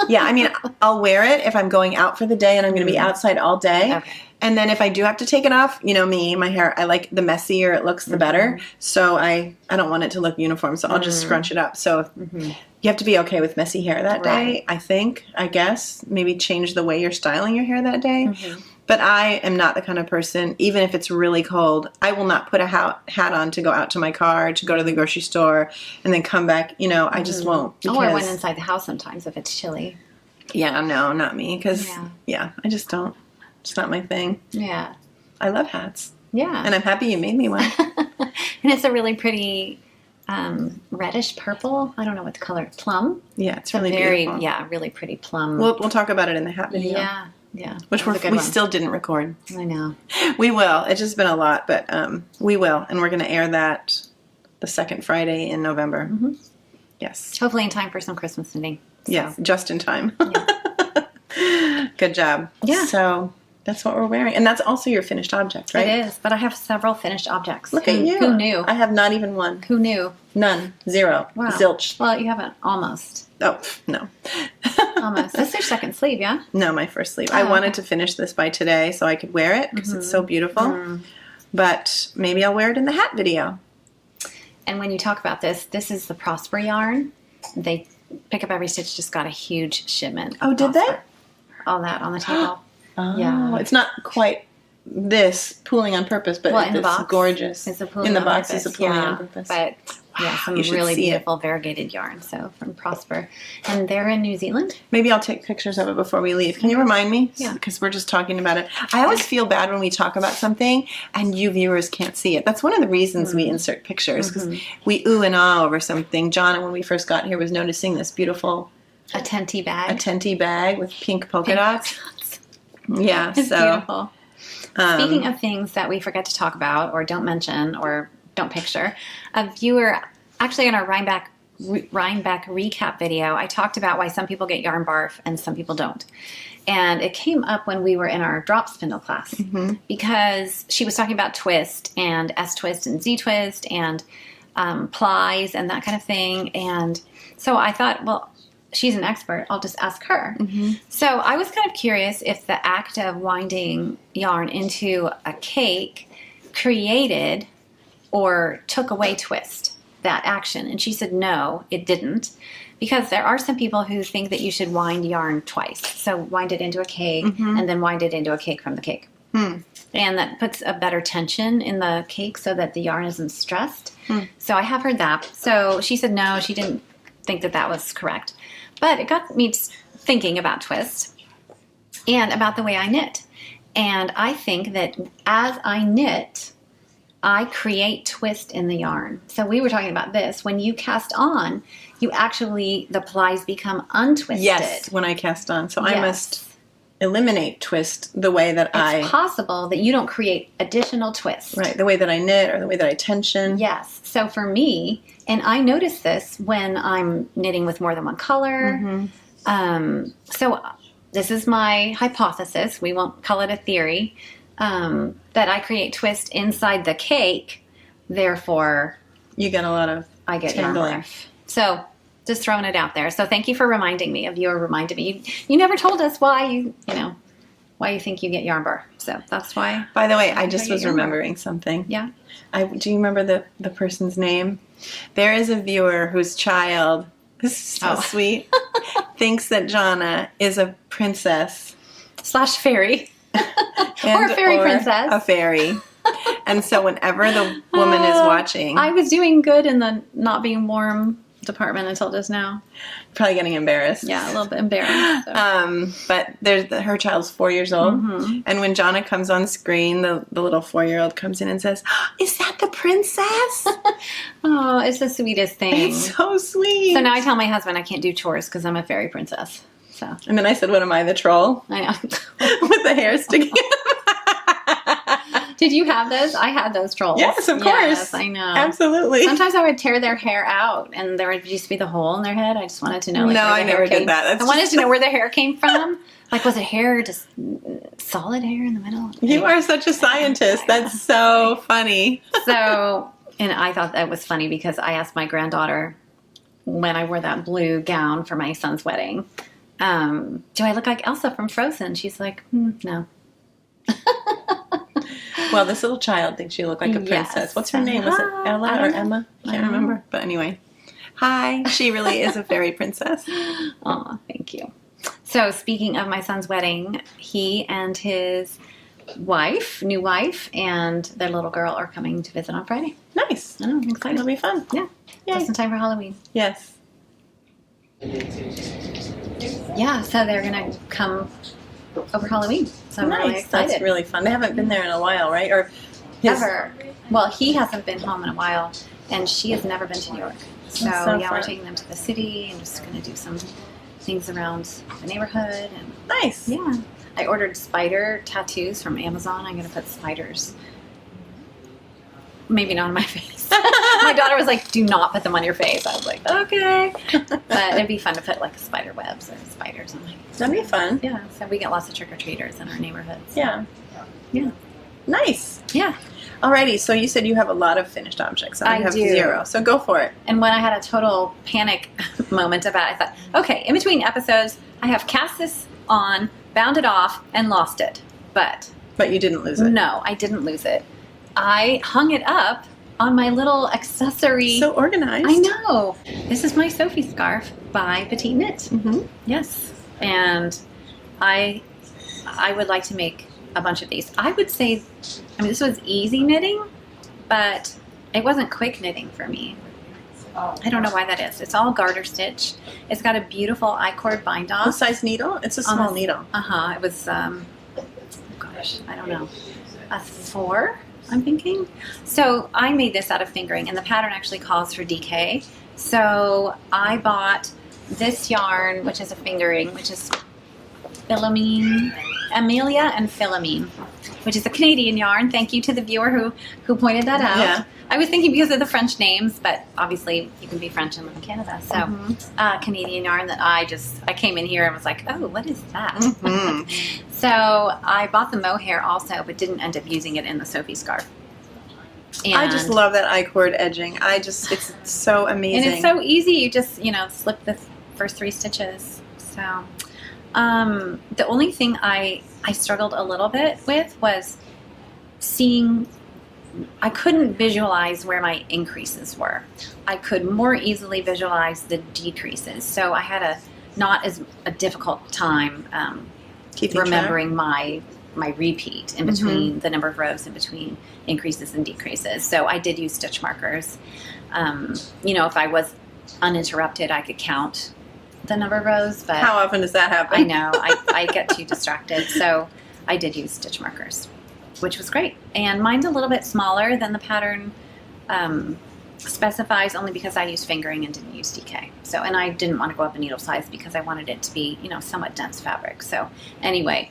Yeah, I mean, I'll wear it if I'm going out for the day and I'm going to be outside all day. Okay. And then if I do have to take it off, you know me, my hair, I like the messier it looks, the better. So I don't want it to look uniform, so I'll just scrunch it up. So you have to be okay with messy hair that day, I guess. Maybe change the way you're styling your hair that day. But I am not the kind of person, even if it's really cold, I will not put a hat on to go out to my car, to go to the grocery store, and then come back. You know, I just won't. I'll wear one inside the house sometimes if it's chilly. Yeah, no, not me. Because, I just don't. It's not my thing. Yeah. I love hats. Yeah. And I'm happy you made me one. And it's a really pretty reddish purple. I don't know what the color. Plum. Yeah, it's So really very, beautiful. yeah, really pretty plum. We'll talk about it in the hat video. Yeah. Which That was a good we one. still didn't record. I know. We will. It's just been a lot, but we will. And we're going to air that the second Friday in November. Mhm. Yes. Hopefully in time for some Christmas knitting. So, Yes, just in time. Good job. Yeah. So that's what we're wearing. And that's also your finished object, right? It is, but I have several finished objects. Look at you. Who knew? I have not even one. Who knew? None. Zero. Wow. Zilch. Well, you haven't almost. Oh, no. Almost. This is your second sleeve, yeah? No, my first sleeve. Oh, I wanted okay. to finish this by today so I could wear it because it's so beautiful. Mm. But maybe I'll wear it in the hat video. And when you talk about this, this is the Prosper yarn. They Pick Up Every Stitch just got a huge shipment. Oh, did they? All that on the table. Oh, Yeah. It's not quite this pooling on purpose, but Well, in the it's box, gorgeous. It's a pooling in the on box purpose. is a pooling yeah, on purpose. But yeah, some you should really see it. beautiful variegated yarn. So from Prosper. And they're in New Zealand. Maybe I'll take pictures of it before we leave. Can you remind me? Yeah. Because we're just talking about it. I always feel bad when we talk about something and you viewers can't see it. That's one of the reasons we insert pictures because we ooh and ah over something. John, when we first got here, was noticing this beautiful A tenty bag. Tenty bag with pink polka Pink dots. Yeah, It's so beautiful. Speaking of things that we forget to talk about or don't mention or don't picture, a viewer, actually in our Rhinebeck recap video, I talked about why some people get yarn barf and some people don't. And it came up when we were in our drop spindle class because she was talking about twist and S-twist and Z-twist and plies and that kind of thing. And so I thought, well, she's an expert. I'll just ask her. So I was kind of curious if the act of winding yarn into a cake created or took away twist, that action. And she said, no, it didn't. Because there are some people who think that you should wind yarn twice. So wind it into a cake and then wind it into a cake from the cake. And that puts a better tension in the cake so that the yarn isn't stressed. So I have heard that. So she said, no, she didn't think that that was correct. But it got me thinking about twist and about the way I knit. And I think that as I knit, I create twist in the yarn. So we were talking about this. When you cast on, you actually, the plies become untwisted. yes, when I cast on. So I Yes. must eliminate twist the way that It's possible that you don't create additional twist. right, the way that I knit or the way that I tension. Yes. So for me, and I notice this when I'm knitting with more than one color. So this is my hypothesis. We won't call it a theory. That I create twist inside the cake. Therefore, You get a lot of I get yarn tangling. barf. So just throwing it out there. So thank you for reminding me of your reminded me. You never told us why you think you get yarn barf. So that's why. By the way, I just get was yarn barf. remembering something. Yeah. Do you remember the person's name? There is a viewer whose child, this is so sweet, thinks that Jonna is a princess. / fairy. Or a fairy princess. A fairy. And so whenever the woman is watching, I was doing good in the not being warm department until just now. probably getting embarrassed. Yeah, a little bit embarrassed. So. But her child's 4 years old, and when Jonna comes on screen, the little 4-year-old comes in and says, "Is that the princess?" Oh, it's the sweetest thing. It's so sweet. So now I tell my husband I can't do chores because I'm a fairy princess. So And then I said, "What am I, the troll I know. with the hair sticking?" Did you have those? I had those trolls. Yes, of course. Yes, I know. Absolutely. Sometimes I would tear their hair out, and there would used to be the hole in their head. I just wanted to know. Like, No, where I the never hair did came. that. That's I wanted just- to know where the hair came from. Like, was it hair just solid hair in the middle? You are such a scientist. That's so funny. So, and I thought that was funny because I asked my granddaughter when I wore that blue gown for my son's wedding, do I look like Elsa from Frozen? She's like, no. Well, this little child thinks you look like a Yes. princess. What's her name? Was it I Ella don't or know. Emma? I I can't don't know. remember. But anyway. Hi. She really is a fairy princess. Oh, thank you. So speaking of my son's wedding, he and his new wife, and their little girl are coming to visit on Friday. Nice. I know, I'm excited. It'll be fun. Yeah. Yay. Just in time for Halloween. Yes. Yeah, so they're going to come over Halloween. So I'm really Nice. excited. That's really fun. They haven't been there in a while, right? Or Ever. Well, he hasn't been home in a while, and she has never been to New York. So, That's so yeah, we're fun. taking them to the city and just going to do some things around the neighborhood. And Nice. yeah, I ordered spider tattoos from Amazon. I'm going to put spiders. Maybe not on my face. My daughter was like, "Do not put them on your face." I was like, "Okay," but it'd be fun to put like spider webs or spiders. I'm like, That'd be fun. yeah. So we get lots of trick or treaters in our neighborhoods. Yeah. Yeah. Nice. Yeah. Alrighty, so you said you have a lot of finished objects. I I have do. 0. So go for it. And when I had a total panic moment about it, I thought, okay, in between episodes, I have cast this on, bound it off, and lost it. But But you didn't lose it. no, I didn't lose it. I hung it up on my little accessory. So organized. I know. This is my Sophie scarf by Petite Knit. Mm-hmm. Yes. And I would like to make a bunch of these. I would say, I mean, this was easy knitting, but it wasn't quick knitting for me. I don't know why that is. It's all garter stitch. It's got a beautiful I-cord bind What off. size needle? It's a On small a- needle. Uh-huh. It was, gosh, I don't know, a 4, I'm thinking. So I made this out of fingering, and the pattern actually calls for DK. So I bought this yarn, which is a fingering, which is Philomene, Amelia and Philomene, which is a Canadian yarn. Thank you to the viewer who pointed that out. Yeah. I was thinking because of the French names, but obviously you can be French and live in Canada. So Canadian yarn that I came in here and was like, oh, what is that? Mhm. So I bought the Mohair also, but didn't end up using it in the Sophie scarf. And, I just love that I-cord edging. It's so amazing. and it's so easy. You just, slip the first 3 stitches. So the only thing I struggled a little bit with was seeing, I couldn't visualize where my increases were. I could more easily visualize the decreases. So I had not as a difficult time Keeping remembering my repeat in between the number of rows in between increases and decreases. So I did use stitch markers. If I was uninterrupted, I could count the number of rows, but How often does that happen? I know I get too distracted. So I did use stitch markers, which was great. And mine's a little bit smaller than the pattern specifies, only because I used fingering and didn't use DK. So, and I didn't want to go up a needle size because I wanted it to be, somewhat dense fabric. So anyway,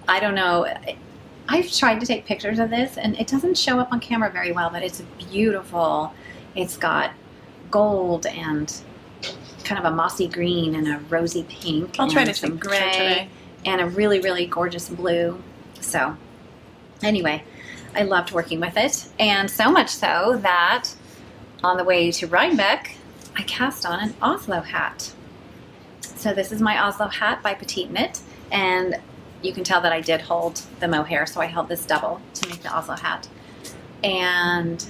I don't know. I've tried to take pictures of this and it doesn't show up on camera very well, but it's beautiful. It's got gold and kind of a mossy green and a rosy pink. I'll try and to some take a picture gray today. and a really, really gorgeous blue. So anyway, I loved working with it. And so much so that on the way to Rhinebeck, I cast on an Oslo hat. So this is my Oslo hat by Petite Knit. And you can tell that I did hold the Mohair, so I held this double to make the Oslo hat. And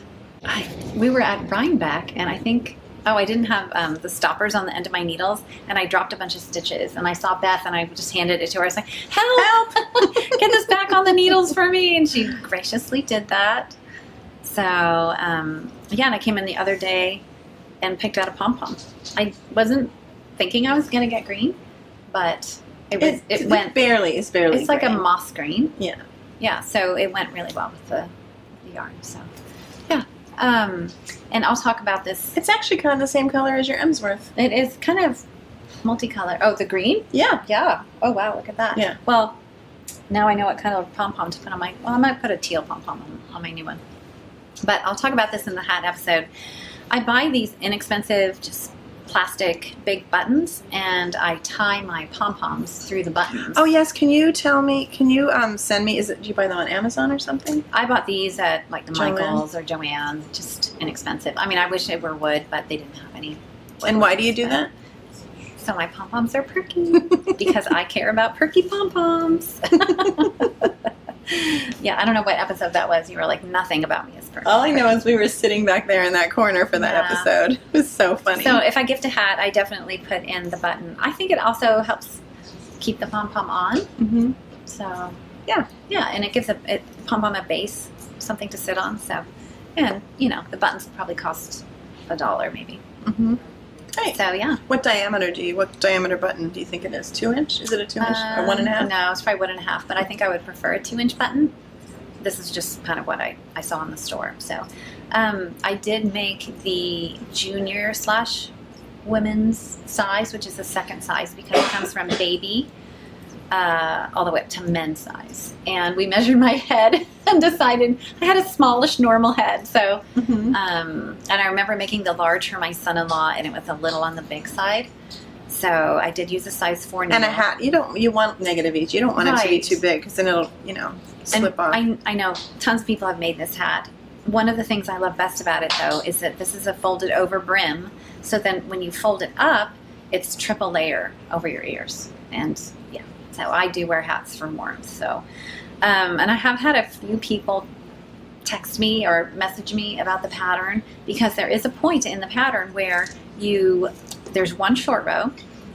we were at Rhinebeck, and I think, I didn't have the stoppers on the end of my needles, and I dropped a bunch of stitches. And I saw Beth, and I just handed it to her. I was like, help! Get this back on the needles for me. And she graciously did that. So, and I came in the other day and picked out a pom-pom. I wasn't thinking I was going to get green, but it went barely. It's barely. it's like a green. moss green. Yeah. Yeah, so it went really well with the yarn. So, yeah. And I'll talk about this. It's actually kind of the same color as your Emsworth. It is kind of multicolor. Oh, the green? Yeah. Yeah. Oh, wow, look at that. Yeah. Well, now I know what kind of pom-pom to put on I might put a teal pom-pom on my new one. But I'll talk about this in the hat episode. I buy these inexpensive, just plastic big buttons, and I tie my pom-poms through the buttons. Oh yes. Can you send me? Do you buy them on Amazon or something? I bought these at like the Joann. Michaels or Joann, just inexpensive. I mean, I wish they were wood, but they didn't have any. And why do you do that? So my pom-poms are perky because I care about perky pom-poms. Yeah, I don't know what episode that was. You were like, nothing about me is perky. All I know is we were sitting back there in that corner for that Yeah. episode. It was so funny. So if I gift a hat, I definitely put in the button. I think it also helps keep the pom-pom on. Mm-hmm. So Yeah. and it gives a pom-pom a base, something to sit on. So, and the buttons probably cost $1 maybe. Mm-hmm. Great. So yeah. What diameter button do you think it is? 2 inch? Is it a 2 inch or 1.5? No, it's probably 1.5, but I think I would prefer a 2-inch button. This is just kind of what I saw in the store. So I did make the junior/women's size, which is the second size because it comes from baby all the way up to men's size. And we measured my head and decided I had a smallish normal head. So, and I remember making the large for my son-in-law, and it was a little on the big side. So I did use a size 4 needle. And a hat. You want negative each. You don't want it to be too big because then it'll, slip off. I know tons of people have made this hat. One of the things I love best about it, though, is that this is a folded over brim. So then when you fold it up, it's triple layer over your ears. And yeah, so I do wear hats for warmth. So, and I have had a few people text me or message me about the pattern because there is a point in the pattern where there's one short row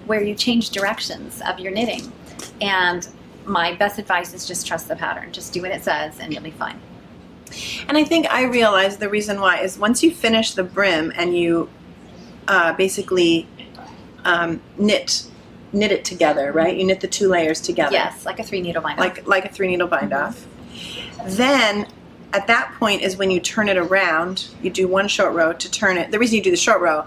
where you change directions of your knitting. And my best advice is just trust the pattern. Just do what it says and you'll be fine. And I think I realized the reason why is once you finish the brim and you basically knit it together, right? You knit the 2 layers together. Yes, like a 3-needle bind off. Like a 3-needle bind off. Then at that point is when you turn it around. You do 1 short row to turn it. The reason you do the short row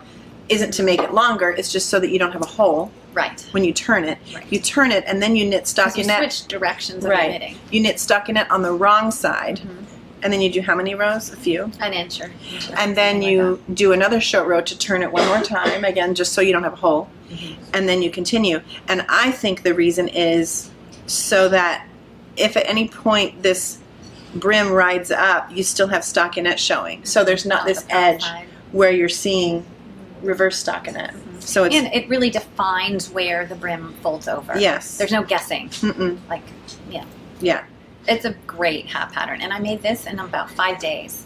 isn't to make it longer. It's just so that you don't have a hole. Right. When you turn it. Right. You turn it and then you knit stockinette. You switch directions of your knitting. You knit stockinette on the wrong side. And then you do how many rows? A few? An inch. And then you do another short row to turn it one more time, again, just so you don't have a hole. And then you continue. And I think the reason is so that if at any point this brim rides up, you still have stockinette showing. So there's not this edge where you're seeing reverse stockinette. So it's, and it really defines where the brim folds over. Yes. There's no guessing. Like, yeah. Yeah. It's a great hat pattern, and I made this in about 5 days.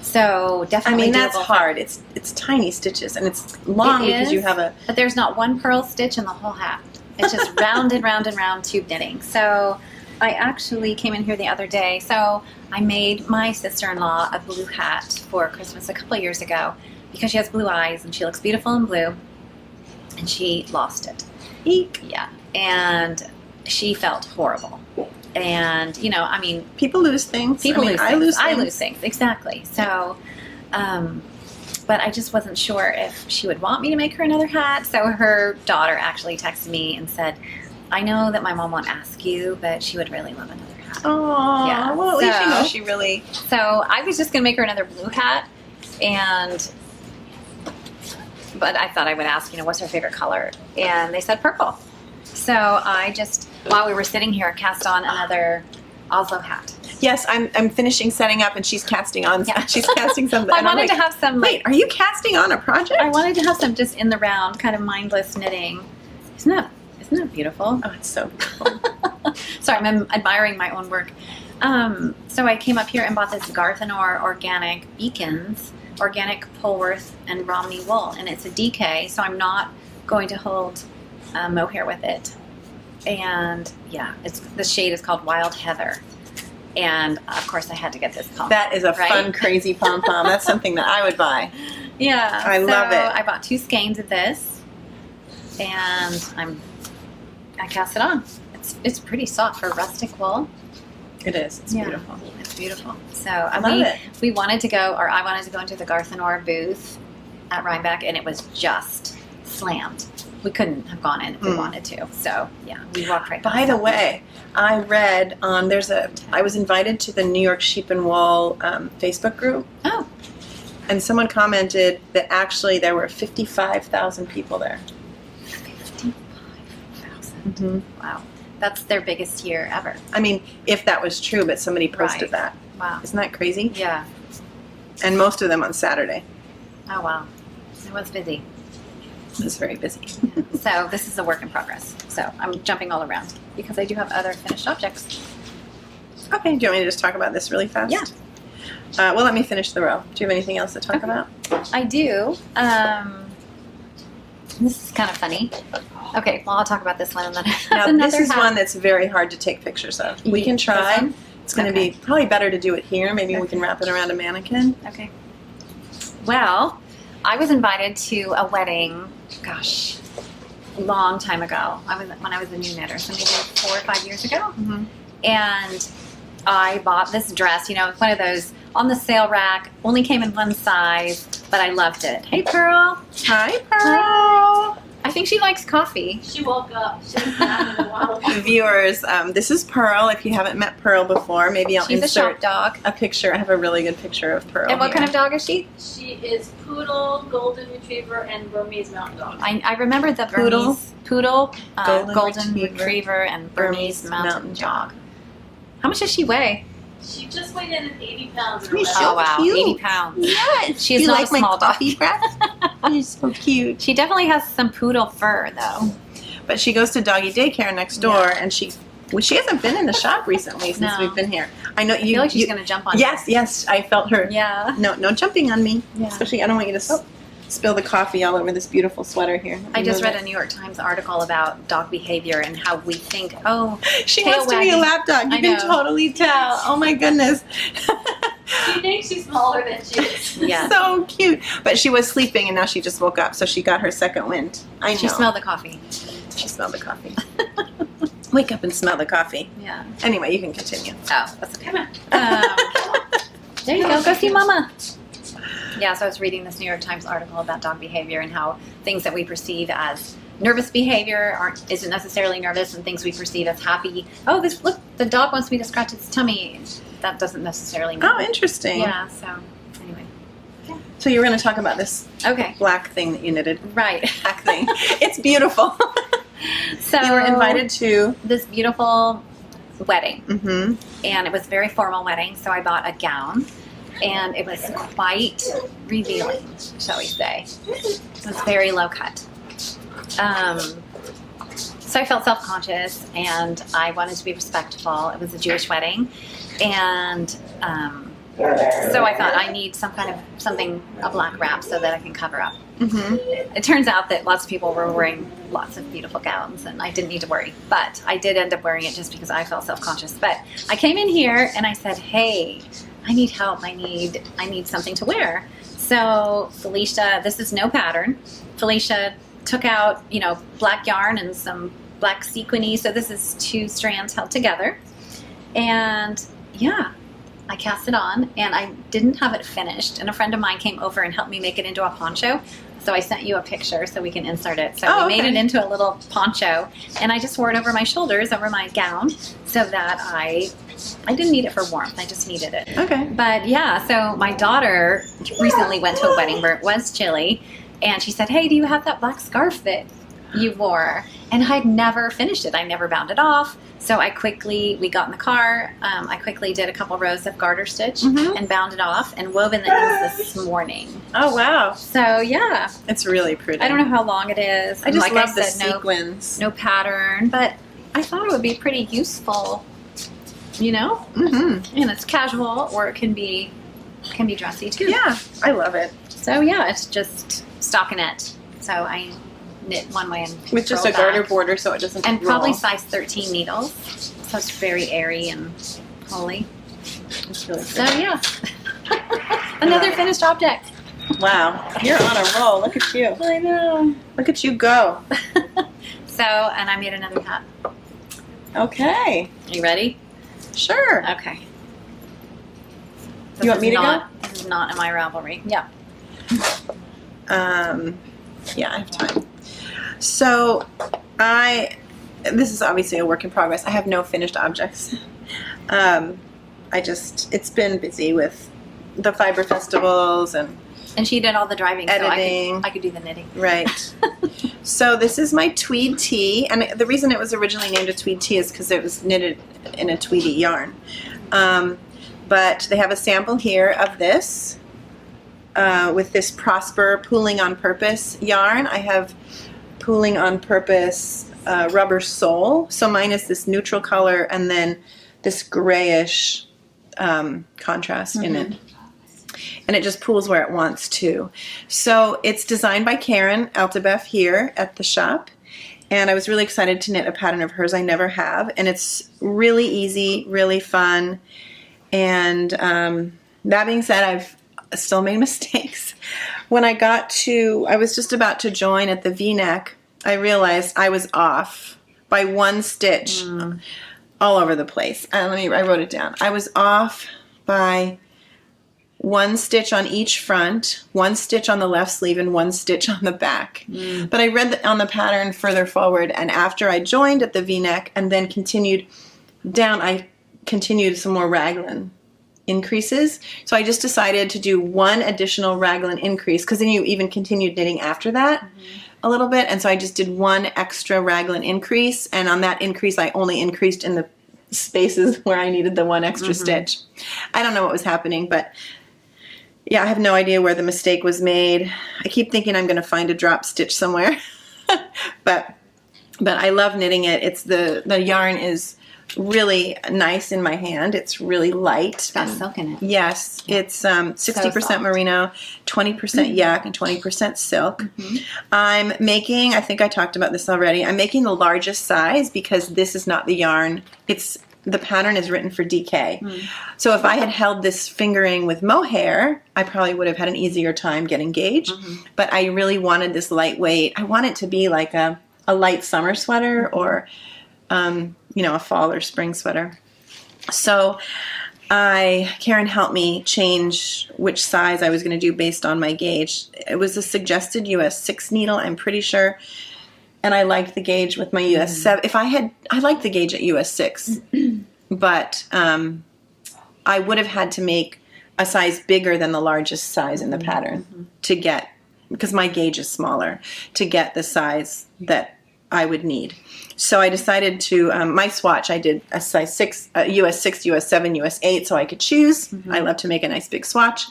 So definitely. I mean, that's doable. hard. It's tiny stitches, and it's long because you have a. But there's not one purl stitch in the whole hat. It's just round and round and round tube knitting. So I actually came in here the other day. So I made my sister-in-law a blue hat for Christmas a couple of years ago because she has blue eyes and she looks beautiful in blue, and she lost it. Eek. Yeah, and she felt horrible. And I mean, people lose things. I lose things. Exactly. So, but I just wasn't sure if she would want me to make her another hat. So her daughter actually texted me and said, "I know that my mom won't ask you, but she would really love another hat." Oh, yeah. Well, at least you know she really. So I was just gonna make her another blue hat, but I thought I would ask, what's her favorite color, and they said purple. So I just, while we were sitting here, cast on another Oslo hat. Yes, I'm finishing setting up, and she's casting on. Yeah. She's casting something. I wanted to have some. Wait, are you casting on a project? I wanted to have some just in the round, kind of mindless knitting. Isn't that beautiful? Oh, it's so beautiful. Sorry, I'm admiring my own work. So I came up here and bought this Garthenor organic beacons, organic Pulworth and Romney wool, and it's a DK, so I'm not going to hold mohair with it. And yeah, the shade is called Wild Heather. And of course I had to get this pom-pom. That is a fun, crazy pom-pom. That's something that I would buy. Yeah. I love it. I bought 2 skeins of this, and I cast it on. It's pretty soft for rustic wool. It is. It's beautiful. It's beautiful. So I love it. We wanted to go, or I wanted to go into the Garthenor booth at Rhinebeck, and it was just slammed. We couldn't have gone in if we wanted to. So yeah, we walked right By the way, I read on I was invited to the New York Sheep and Wool Facebook group. Oh. And someone commented that actually there were 55,000 people there. 55,000. Wow. That's their biggest year ever. I mean, if that was true, but somebody posted that. Wow. Isn't that crazy? Yeah. And most of them on Saturday. Oh, wow. It was busy. It was very busy. So this is a work in progress. So I'm jumping all around because I do have other finished objects. Okay, do you want me to just talk about this really fast? Yeah. Well, let me finish the row. Do you have anything else to talk about? I do. This is kind of funny. Okay, well, I'll talk about this one and then Now, this is one that's very hard to take pictures of. We can try. It's going to be probably better to do it here. Maybe we can wrap it around a mannequin. Okay. Well, I was invited to a wedding, gosh, a long time ago. When I was a new knitter, so maybe 4 or 5 years ago. Mhm. And I bought this dress, one of those on the sale rack, only came in one size, but I loved it. Hey, Purl. Hi, Purl. I think she likes coffee. She woke up. She hasn't had in a while. Viewers, this is Purl. If you haven't met Purl before, maybe I'll She's a shop insert dog. a picture. I have a really good picture of Purl. And what here. kind of dog is she? She is poodle, golden retriever, and Burmese mountain dog. I remember the Poodle. Burmese poodle, Golden golden retriever, retriever, and Burmese mountain dog. How much does she weigh? She just weighed in at 80 pounds. in She's her so Oh wow, cute. 80 pounds. Yes. She's you not like a small my coffee dog. breath? She's so cute. She definitely has some poodle fur though. But she goes to doggy daycare next door, and she hasn't been in the shop recently since No. we've been here. I know I you. feel like she's you- gonna jump on Yes, I felt her. you. Yeah. No jumping on me. Yeah. Especially, I don't want you to spill the coffee all over this beautiful sweater here. I just read a New York Times article about dog behavior and how we think, oh, She tail wants to be a wagging. lap dog. You I can know. totally tell. Oh my goodness. She thinks she's smaller than she is. Yeah. So cute. But she was sleeping and now she just woke up, so she got her second wind. I know. she smelled the coffee. She smelled the coffee. Wake up and smell the coffee. Yeah. Anyway, you can continue. Oh, that's okay. Come on. There you go. Go see Mama. Yeah, so I was reading this New York Times article about dog behavior and how things that we perceive as nervous behavior isn't necessarily nervous, and things we perceive as happy. Oh, look, the dog wants me to scratch its tummy. That doesn't necessarily mean. Oh, interesting. Yeah, so anyway. So you were going to talk about this Okay, black thing that you knitted. right. Black thing. It's beautiful. So You were invited to. this beautiful wedding, Mm-hmm. and it was a very formal wedding, so I bought a gown, and it was quite revealing, shall we say. It was very low cut. So I felt self-conscious, and I wanted to be respectful. It was a Jewish wedding, and so I thought I need a black wrap so that I can cover up. Mm-hmm. It turns out that lots of people were wearing lots of beautiful gowns, and I didn't need to worry. But I did end up wearing it just because I felt self-conscious. But I came in here and I said, "Hey, I need help. I need something to wear." So Felicia, this is no pattern. Felicia took out, black yarn and some black sequiny. So this is 2 strands held together, and yeah. I cast it on, and I didn't have it finished, and a friend of mine came over and helped me make it into a poncho. So I sent you a picture so we can insert it. So we made it into a little poncho, and I just wore it over my shoulders, over my gown, so that I didn't need it for warmth. I just needed it. Okay. But yeah, so my daughter recently went to a wedding where it was chilly, and she said, "Hey, do you have that black scarf that you wore?" And I'd never finished it. I never bound it off. So we got in the car, I quickly did a couple rows of garter stitch Mhm. and bound it off and woven the ends this morning. Oh, wow. So yeah, It's really pretty. I don't know how long it is. I just Like love I the said, sequins. no pattern, but I thought it would be pretty useful, Mm-hmm. and it's casual, or it can be dressy too. Yeah, I love it. So yeah, it's just stockinette. So I knit one way and With just roll a garter back. border so it doesn't And roll. probably size 13 needles. So it's very airy and holy. It's really So pretty. yeah. Another finished object. Wow, you're on a roll. Look at you. I know. Look at you go. So, and I made another hat. Okay, Are you ready? sure. Okay. You want me to go? This is not in my Ravelry. Yeah. Yeah, I have time. So, this is obviously a work in progress. I have no finished objects. It's been busy with the fiber festivals and And she did all the driving, editing. so I could do the knitting. Right. So this is my tweed tee, and the reason it was originally named a tweed tee is because it was knitted in a tweedy yarn. But they have a sample here of this with this Prosper Pooling on Purpose yarn. I have Pooling on Purpose rubber sole. So mine is this neutral color and then this grayish contrast in it. And it just pools where it wants to. So it's designed by Karen Altabef here at the shop. And I was really excited to knit a pattern of hers I never have. And it's really easy, really fun. And that being said, I've still made mistakes. when I was just about to join at the V-neck, I realized I was off by one stitch all over the place. I wrote it down. I was off by one stitch on each front, one stitch on the left sleeve, and one stitch on the back. But I read on the pattern further forward, and after I joined at the V-neck and then continued down, I continued some more raglan increases. So I just decided to do one additional raglan increase, because then you even continued knitting after that a little bit. And so I just did one extra raglan increase, and on that increase I only increased in the spaces where I needed the one extra stitch. I don't know what was happening, but yeah, I have no idea where the mistake was made. I keep thinking I'm going to find a drop stitch somewhere. but I love knitting it. It's the yarn is really nice in my hand. It's really light. It's got silk in it. Yes, it's 60% soft. merino, 20% yak, and 20% silk. I'm making, I think I talked about this already, I'm making the largest size because this is not the yarn. The pattern is written for DK. So if I had held this fingering with mohair, I probably would have had an easier time getting gauge. But I really wanted this lightweight. I want it to be like a light summer sweater or a fall or spring sweater. So Karen helped me change which size I was going to do based on my gauge. It was a suggested US 6 needle, I'm pretty sure. And I liked the gauge with my US 7. I liked the gauge at US 6, but I would have had to make a size bigger than the largest size in the pattern to get, because my gauge is smaller, to get the size that I would need. So I decided to, my swatch, I did a size 6, US 6, US 7, US 8, so I could choose. I love to make a nice big swatch.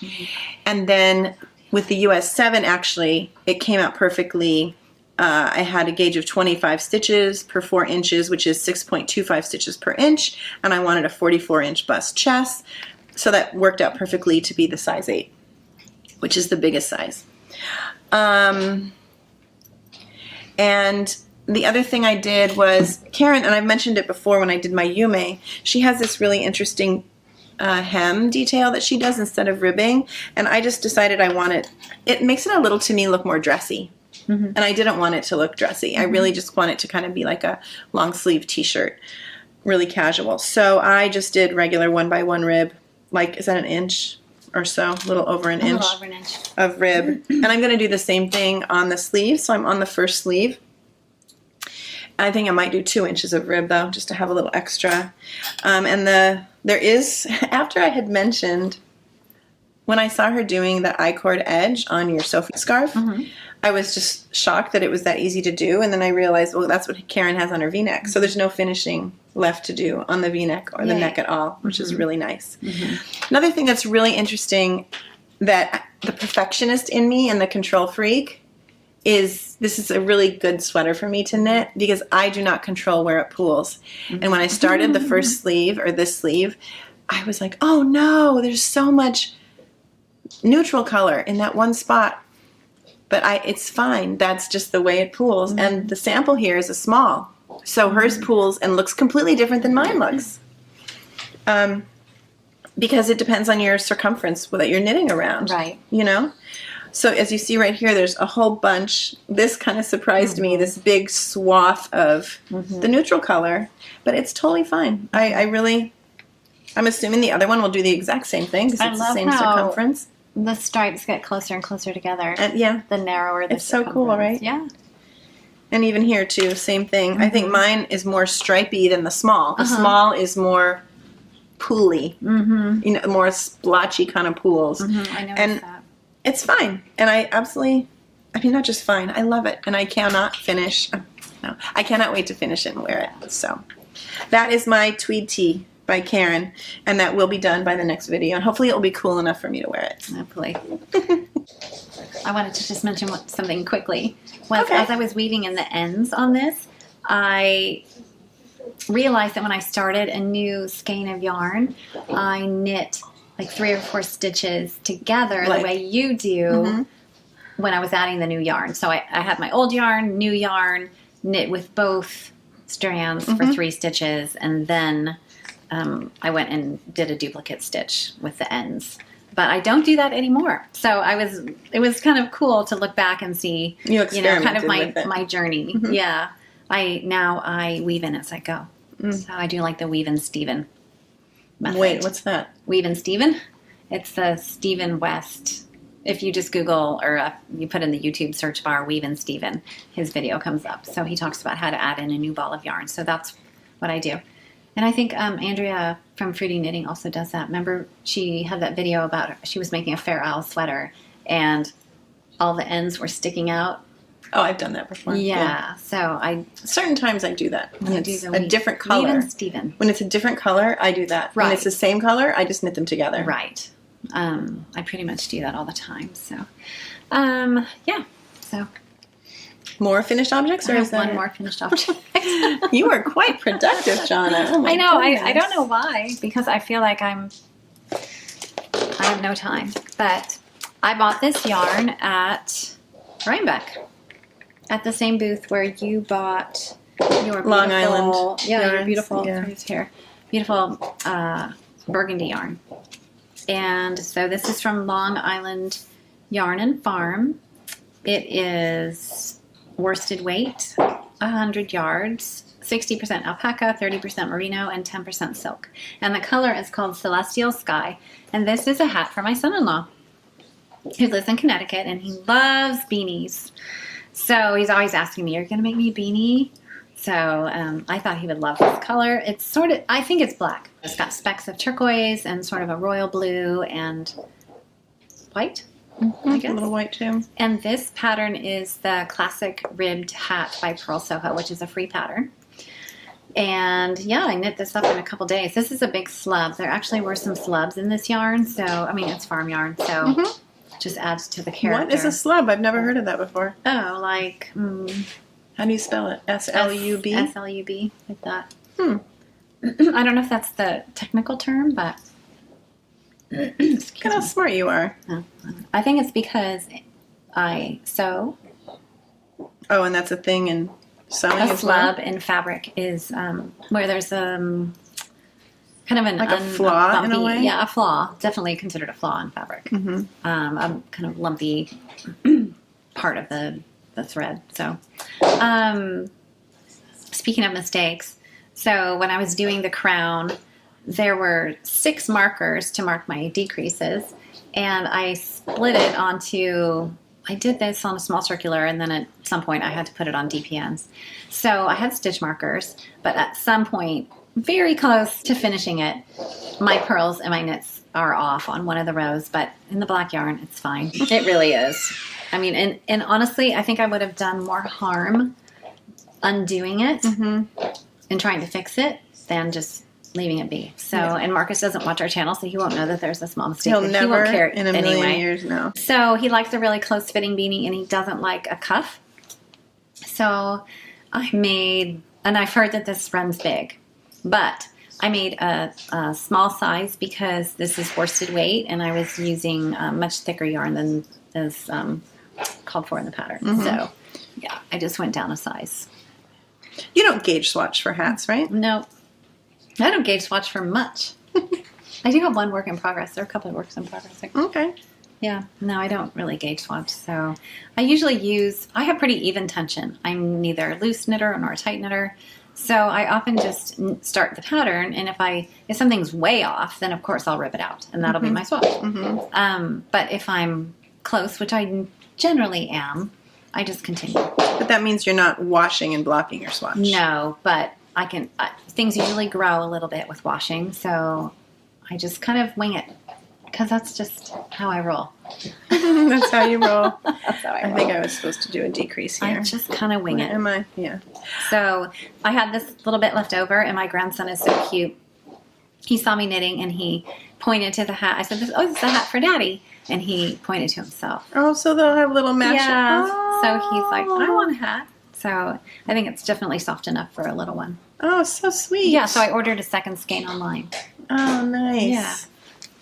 And then with the US 7, actually, it came out perfectly. I had a gauge of 25 stitches per 4 inches, which is 6.25 stitches per inch, and I wanted a 44-inch bust chest, so that worked out perfectly to be the size 8, which is the biggest size. And the other thing I did was, Karen, and I've mentioned it before when I did my yume, she has this really interesting hem detail that she does instead of ribbing, and I just decided it makes it a little, to me, look more dressy. And I didn't want it to look dressy. I really just want it to kind of be like a long sleeve t-shirt, really casual. So I just did regular 1x1 rib, like, is that an inch or so? A little over an inch of rib. And I'm going to do the same thing on the sleeve. So I'm on the first sleeve. I think I might do 2 inches of rib though, just to have a little extra. And there is, after I had mentioned, when I saw her doing the I-cord edge on your Sophie scarf, I was just shocked that it was that easy to do. And then I realized, well, that's what Karen has on her V-neck. So there's no finishing left to do on the V-neck or the neck at all, which is really nice. Another thing that's really interesting, that the perfectionist in me and the control freak is, this is a really good sweater for me to knit because I do not control where it pulls. And when I started the first sleeve, or this sleeve, I was like, oh no, there's so much neutral color in that one spot. But it's fine. That's just the way it pools. And the sample here is a small. So hers pools and looks completely different than mine looks. Because it depends on your circumference that you're knitting around. Right. You know? So as you see right here, there's a whole bunch. This kind of surprised me, this big swath of the neutral color. But it's totally fine. I'm assuming the other one will do the exact same thing because it's the same circumference. The stripes get closer and closer together. Yeah. The narrower the It's so cool, right? Yeah. And even here too, same thing. I think mine is more stripy than the small. The small is more pooly, you know, more splotchy kind of pools. I noticed that. It's fine. And not just fine, I love it. And I cannot I cannot wait to finish it and wear it. So that is my tweed tee by Karen, and that will be done by the next video, and hopefully it will be cool enough for me to wear it. Hopefully. I wanted to just mention something quickly. As I was weaving in the ends on this, I realized that when I started a new skein of yarn, I knit like 3 or 4 stitches together the way you do when I was adding the new yarn. So I had my old yarn, new yarn, knit with both strands for 3 stitches, and then I went and did a duplicate stitch with the ends. But I don't do that anymore. So it was kind of cool to look back and see, You kind of experimented with it. my journey. Mhm. Yeah. I weave in as I go. So I do like the weave and Steven method. Wait, what's that? Weave and Steven? It's the Steven West. If you just Google or you put in the YouTube search bar, Weave and Steven, his video comes up. So he talks about how to add in a new ball of yarn. So that's what I do. And I think Andrea from Fruity Knitting also does that. Remember, she had that video about she was making a Fair Isle sweater and all the ends were sticking out. Oh, I've done that before. Yeah. So Certain times I do that. When I it's do the a different color. Weave and Steven. When it's a different color, I do that. When Right. it's the same color, I just knit them together. Right. I pretty much do that all the time. So, yeah. So More finished objects, I or have is that one more finished object. You are quite productive, Jonna. Oh my I know. I goodness. don't know why, because I feel like I have no time. But I bought this yarn at Rhinebeck, at the same booth where you bought your beautiful, Long Island your yarns, beautiful, yeah. it's here, beautiful burgundy yarn. And so this is from Long Island Yarn and Farm. It is worsted weight, 100 yards, 60% alpaca, 30% merino, and 10% silk. And the color is called Celestial Sky. And this is a hat for my son-in-law, who lives in Connecticut, and he loves beanies. So he's always asking me, "Are you going to make me a beanie?" So I thought he would love this color. It's sort of, I think it's black. It's got specks of turquoise and sort of a royal blue and white, I guess. A little white too. And this pattern is the classic ribbed hat by Purl Soho, which is a free pattern. And yeah, I knit this up in a couple days. This is a big slub. There actually were some slubs in this yarn. So, I mean, it's farm yarn. So it just adds to the character. What is a slub? I've never heard of that before. Oh, like How do you spell it? S-L-U-B? S-L-U-B, like that. I don't know if that's the technical term, but Look at how smart you are. I think it's because I sew. Oh, and that's a thing in sewing A as well? slub in fabric is where there's kind of an Like a flaw in a way? Yeah, a flaw. Definitely considered a flaw in fabric. Mm-hmm. A kind of lumpy part of the thread. So, speaking of mistakes, so when I was doing the crown, there were 6 markers to mark my decreases, and I split it onto, I did this on a small circular, and then at some point I had to put it on DPNs. So I had stitch markers, but at some point, very close to finishing it, my purls and my knits are off on one of the rows, but in the black yarn, it's fine. It really is. I mean, and honestly, I think I would have done more harm undoing it and trying to fix it than just leaving it be. So, and Marcus doesn't watch our channel, so he won't know that there's a small mistake. He'll but never he won't care in a million anyway. years know. So he likes a really close fitting beanie, and he doesn't like a cuff. So I made, and I've heard that this runs big, but I made a small size because this is worsted weight, and I was using much thicker yarn than is called for in the pattern. So yeah, I just went down a size. You don't gauge swatch for hats, right? No, I don't gauge swatch for much. I do have one work in progress. There are a couple of works in progress. Okay. Yeah, no, I don't really gauge swatch. So I usually I have pretty even tension. I'm neither a loose knitter nor a tight knitter. So I often just start the pattern, and if something's way off, then of course I'll rip it out, and that'll be my swatch. But if I'm close, which I generally am, I just continue. But that means you're not washing and blocking your swatch. No, but I can. Things usually grow a little bit with washing, so I just kind of wing it because that's just how I roll. That's how you roll. That's how I roll. I think I was supposed to do a decrease here. I just kind of wing Where it. am I? Yeah. So I had this little bit left over, and my grandson is so cute. He saw me knitting, and he pointed to the hat. I said, "Oh, this is a hat for Daddy," and he pointed to himself. Oh, so they'll have little match. Yeah. Oh. So he's like, "I want a hat." So I think it's definitely soft enough for a little one. Oh, so sweet. Yeah. So I ordered a second skein online. Oh, nice. Yeah.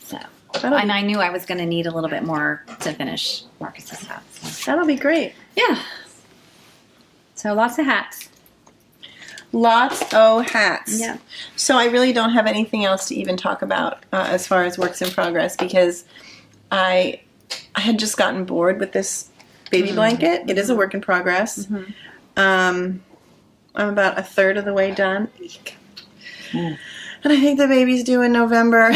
So. And I knew I was going to need a little bit more to finish Marcus's hat. So. That'll be great. Yeah. So lots of hats. Lots of hats. Yeah. So I really don't have anything else to even talk about as far as works in progress, because I had just gotten bored with this baby blanket. It is a work in progress. I'm about a third of the way done. And I think the baby's due in November.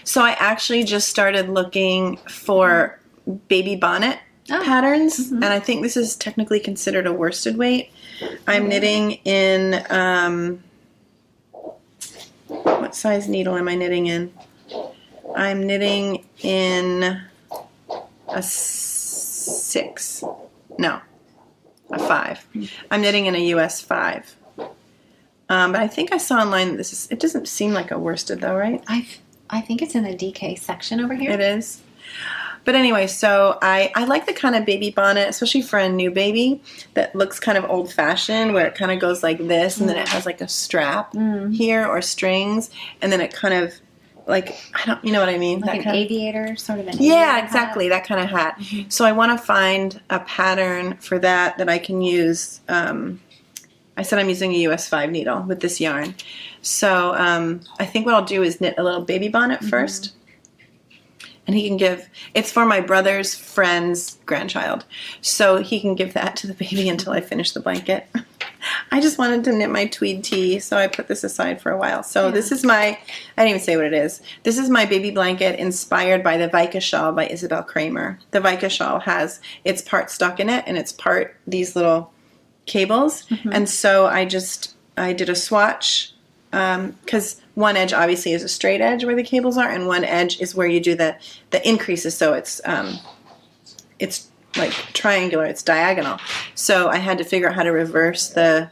So I actually just started looking for baby bonnet patterns, and I think this is technically considered a worsted weight. I'm knitting in, what size needle am I knitting in? I'm knitting in a 6. No, a 5. I'm knitting in a US 5. But I think I saw online that it doesn't seem like a worsted though, right? I think it's in the DK section over here. It is. But anyway, so I like the kind of baby bonnet, especially for a new baby, that looks kind of old-fashioned, where it kind of goes like this, and then it has like a strap here or strings, and then it kind of like, you know what I mean? Like that an kind aviator, sort of an Yeah, aviator exactly, hat. that kind of hat. So I want to find a pattern for that I can use. I said I'm using a US 5 needle with this yarn. So I think what I'll do is knit a little baby bonnet first. And he can give, it's for my brother's friend's grandchild. So he can give that to the baby until I finish the blanket. I just wanted to knit my tweed tee, so I put this aside for a while. So this is I didn't even say what it is. This is my baby blanket inspired by the Vaike Shawl by Isabell Kraemer. The Vaike Shawl has, it's part stockinette and it's part these little cables. And so I did a swatch, because one edge obviously is a straight edge where the cables are, and one edge is where you do the increases, so it's like triangular, it's diagonal. So I had to figure out how to reverse the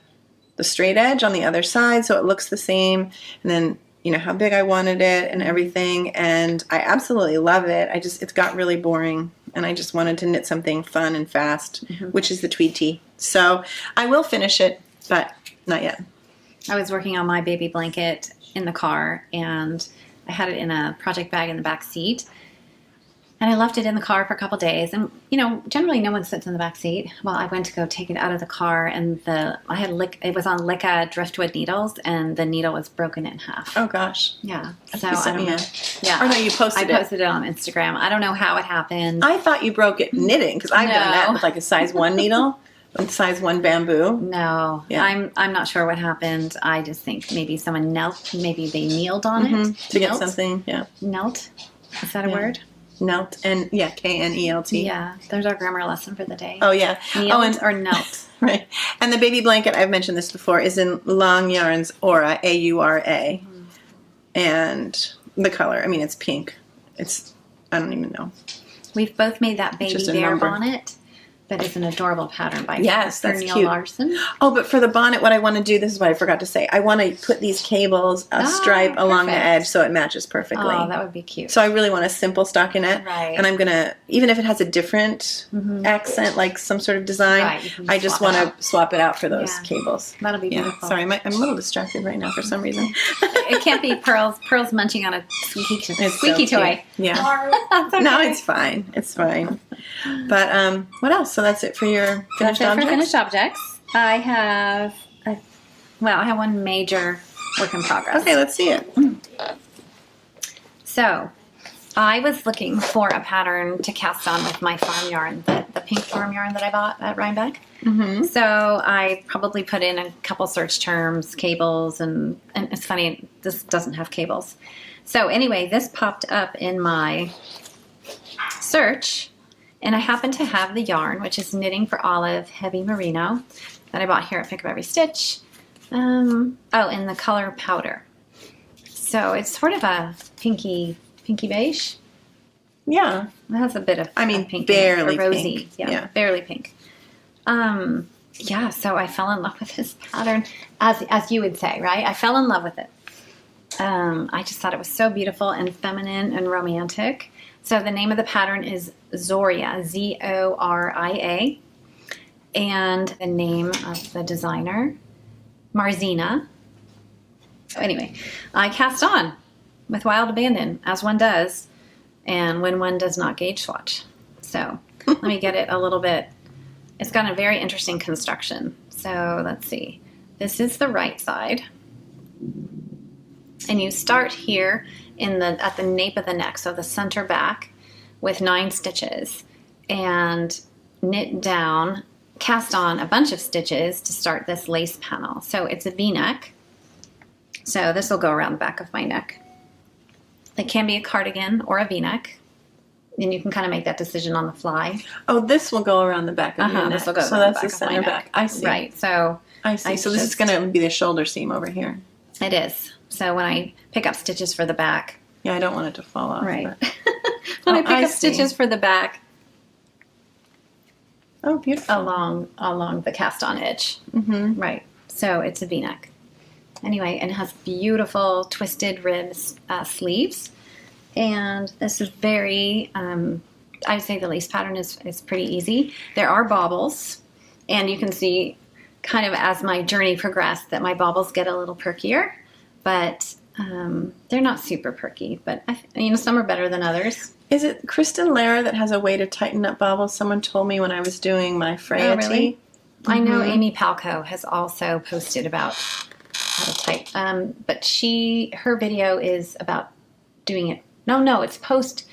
straight edge on the other side so it looks the same, and then you know how big I wanted it and everything, and I absolutely love it. It got really boring, and I just wanted to knit something fun and fast, which is the tweed tee. So I will finish it, but not yet. I was working on my baby blanket in the car, and I had it in a project bag in the back seat. And I left it in the car for a couple days. And, you know, generally no one sits in the back seat. Well, I went to go take it out of the car, and it was on Licka driftwood needles, and the needle was broken in half. Oh, gosh. Yeah. You So sent I don't me know. Yeah. Or no, you posted it. I posted it on Instagram. I don't know how it happened. I thought you broke it knitting, because I've done that No. with like a size 1 needle, with size 1 bamboo. No, Yeah. I'm not sure what happened. I just think maybe someone maybe they kneeled on it. To get Knelt? something, yeah. Knelt? Is that a Yeah. word? Knelt, and yeah, Knelt. Yeah, there's our grammar lesson for the day. Oh, yeah. Kneeled or knelt. Right. And the baby blanket, I've mentioned this before, is in Long Yarns Aura, A-U-R-A. And the color, I mean, it's pink. I don't even know. We've both made that baby just a bear number. bonnet, but it's an adorable pattern by Yes, that's Neil cute. Larson. Oh, but for the bonnet, what I want to do, this is what I forgot to say. I want to put these cables, a stripe along the perfect. edge so it matches perfectly. Oh, that would be cute. So I really want a simple stockinette. Right. And I'm going to, even if it has a different accent, like some sort of design, Right, you can I just swap want it to swap it out for those Yeah. cables. That'll be Yeah. beautiful. Sorry, I'm a little distracted right now for some reason. It can't be Pearl's. Pearl's munching on a squeaky It's squeaky so toy. cute. Yeah. That's okay. No, it's fine. It's fine. But what else? So that's it for your That's finished it objects? for finished objects. I have one major work in progress. Okay, let's see it. So, I was looking for a pattern to cast on with my farm yarn, the pink farm yarn that I bought at Rhinebeck. Mm-hmm. So I probably put in a couple search terms, cables, and it's funny, this doesn't have cables. So anyway, this popped up in my search, and I happen to have the yarn, which is Knitting for Olive Heavy Merino, that I bought here at Pick Up Every Stitch. In the color powder. So it's sort of a pinky beige. Yeah. It has a bit of pink, barely in it, or rosy. pink. Yeah, barely pink. So I fell in love with this pattern, as you would say, right? I fell in love with it. I just thought it was so beautiful and feminine and romantic. So the name of the pattern is Zoria, Z-O-R-I-A, and the name of the designer, Marzina. So anyway, I cast on with wild abandon, as one does, and when one does not gauge swatch. So let me get it a little bit. It's got a very interesting construction. So let's see. This is the right side. And you start here at the nape of the neck, so the center back, with 9 stitches, and knit down, cast on a bunch of stitches to start this lace panel. So it's a V-neck. So this will go around the back of my neck. It can be a cardigan or a V-neck. And you can kind of make that decision on the fly. Oh, this will go around the back of your neck. This will go so around that's the the back of my center neck. back. I see. Right. So I see. So this is going to be the shoulder seam over here. it is. So when I pick up stitches for the back. Yeah, I don't want it to fall off. Right. But... when I pick up see. stitches for the back Oh, beautiful. along the cast on edge. Mm-hmm. Right. So it's a V-neck. Anyway, and it has beautiful twisted ribs sleeves. And this is very, I'd say the lace pattern is pretty easy. There are baubles, and you can see kind of as my journey progressed that my baubles get a little perkier, but they're not super perky, but some are better than others. Is it Kristen Lehrer that has a way to tighten up baubles? Someone told me when I was doing my Freya really? tee. I know Amy Palco has also posted about how to tighten, but her video is about doing it. No, it's post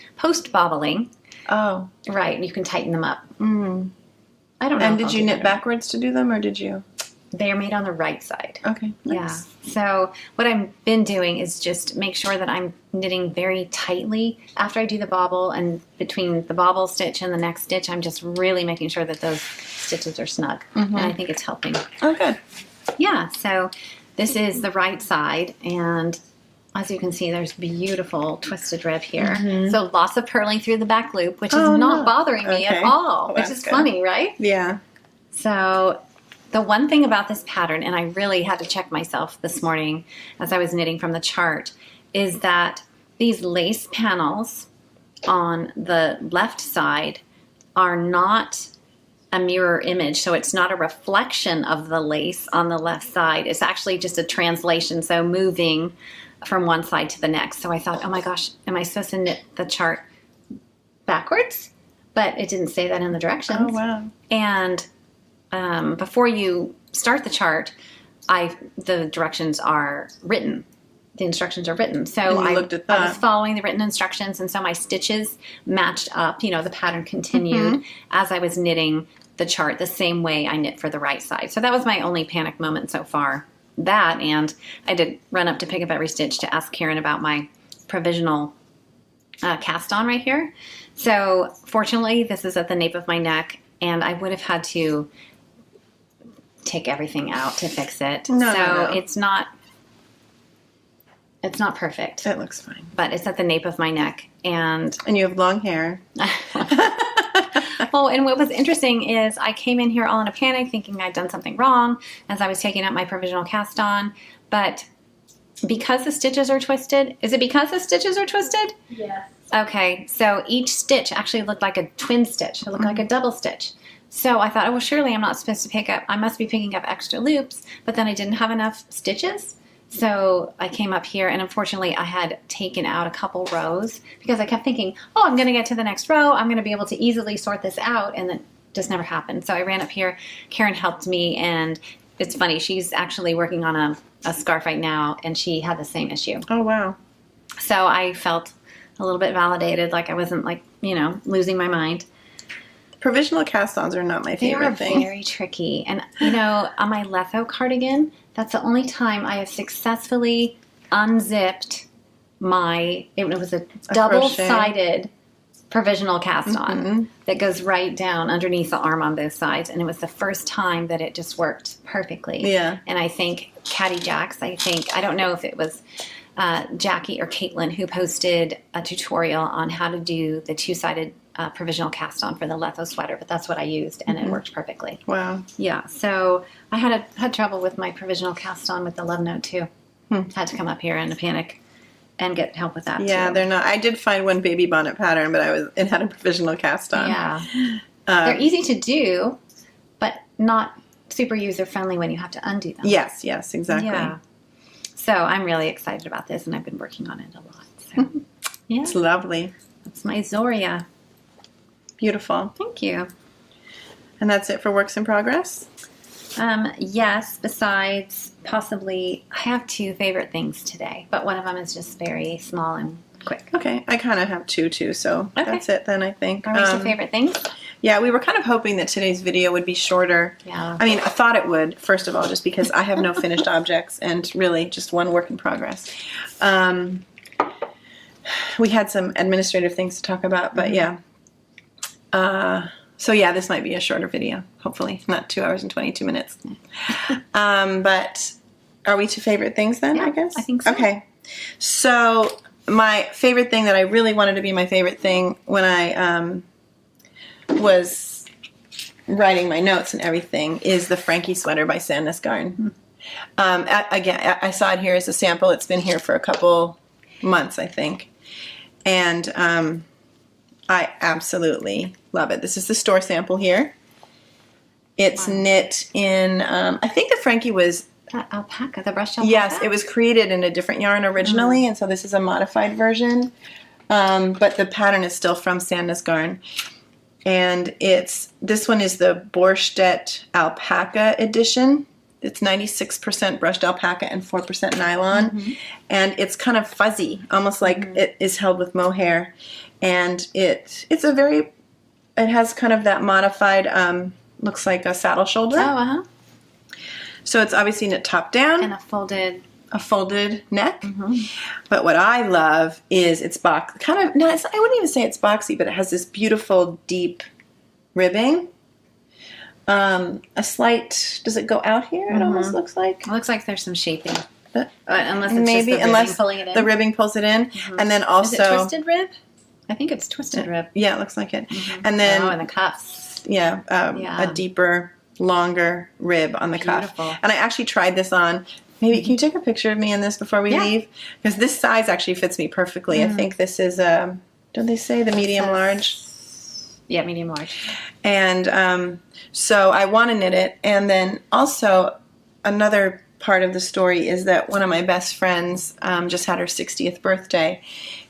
bobbling. Oh. Right, you can tighten them up. Mm. I don't know. And did you knit backwards to do them, or did you? They are made on the right side. Okay. Nice. Yeah. So what I've been doing is just make sure that I'm knitting very tightly after I do the bobble, and between the bobble stitch and the next stitch, I'm just really making sure that those stitches are snug. Mm-hmm. And I think it's helping. Oh, good. Yeah. So this is the right side, and as you can see, there's beautiful twisted rib here. Mm-hmm. So lots of purling through the back loop, which is Oh, not no. bothering me at Okay. all, Well, which that's is good. funny, right? Yeah. So the one thing about this pattern, and I really had to check myself this morning as I was knitting from the chart, is that these lace panels on the left side are not a mirror image. So it's not a reflection of the lace on the left side. It's actually just a translation. So moving from one side to the next. So I thought, oh my gosh, am I supposed to knit the chart backwards? But it didn't say that in the directions. Oh, wow. And before you start the chart, the directions are written. The instructions are written. So And you looked at that. I was following the written instructions, and so my stitches matched up. The pattern continued as I was knitting the chart the same way I knit for the right side. So that was my only panic moment so far. That, and I did run up to pick up every stitch to ask Karen about my provisional cast on right here. So fortunately, this is at the nape of my neck, and I would have had to take everything out to fix it. No. It's not perfect, It looks fine. but it's at the nape of my neck. And And you have long hair. well, and what was interesting is I came in here all in a panic thinking I'd done something wrong as I was taking out my provisional cast on. But because the stitches are twisted, is it because the stitches are twisted? Yes. Okay, so each stitch actually looked like a twin stitch. It looked like a double stitch. So I thought, oh, well, surely I'm not supposed to I must be picking up extra loops, but then I didn't have enough stitches. So I came up here, and unfortunately I had taken out a couple rows because I kept thinking, oh, I'm going to get to the next row. I'm going to be able to easily sort this out, and that just never happened. So I ran up here. Karen helped me, and it's funny. She's actually working on a scarf right now, and she had the same issue. Oh, wow. So I felt a little bit validated, like I wasn't losing my mind. Provisional cast-ons are not my They are favorite thing. very tricky. And, on my Letho cardigan, that's the only time I have successfully unzipped it was a double-sided provisional cast-on that goes right down underneath the arm on both sides. And it was the first time that it just worked perfectly. Yeah. And I think Caddy Jacks, I don't know if it was Jackie or Caitlin who posted a tutorial on how to do the two-sided provisional cast on for the Letho sweater, but that's what I used, and it worked perfectly. Wow. Yeah, so I had trouble with my provisional cast on with the Love Note too. Had to come up here in a panic and get help with that Yeah, too. they're not. I did find one baby bonnet pattern, but it had a provisional cast on. Yeah, they're easy to do, but not super user friendly when you have to undo them. Yes, exactly. Yeah. So I'm really excited about this, and I've been working on it a lot. So yeah, It's lovely. that's my Zoria. Beautiful. Thank you. And that's it for works in progress? Yes, besides possibly, I have two favorite things today, but one of them is just very small and quick. Okay, I kind of have two too, so Okay. that's it then, I think. Are we to favorite things? Yeah, we were kind of hoping that today's video would be shorter. Yeah. I mean, I thought it would, first of all, just because I have no finished objects and really just one work in progress. We had some administrative things to talk about, but yeah. So yeah, this might be a shorter video, hopefully. Not 2 hours and 22 minutes. But are we to favorite things then, Yeah, I guess? I think so. Okay. So my favorite thing that I really wanted to be my favorite thing when I was writing my notes and everything is the Frankie sweater by Sandnes Garn. Again, I saw it here as a sample. It's been here for a couple months, I think. And I absolutely love it. This is the store sample here. It's knit in, I think the Frankie was, That alpaca, the brushed alpaca? yes, it was created in a different yarn originally, and so this is a modified version. But the pattern is still from Sandnes Garn. And this one is the Borstedt Alpaca edition. It's 96% brushed alpaca and 4% nylon. And it's kind of fuzzy, almost like it is held with mohair. And it has kind of that modified, looks like a saddle shoulder. Oh, uh-huh. So it's obviously knit top down. And a folded neck. But what I love is it's I wouldn't even say it's boxy, but it has this beautiful deep ribbing. A slight, does it go out here? It almost looks like. It looks like there's some shaping. But Unless it's maybe, just the ribbing pulling it in. the ribbing pulls it in. And then also. Is it twisted rib? I think it's twisted rib. Yeah, it looks like it. And then. Oh, and the cuffs. Yeah, a deeper, longer rib on the cuff. Beautiful. And I actually tried this on. Maybe can you take a picture of me in this before we leave? Because this size actually fits me perfectly. I think this is don't they say the medium large? Yeah, medium large. And so I want to knit it. And then also another part of the story is that one of my best friends just had her 60th birthday,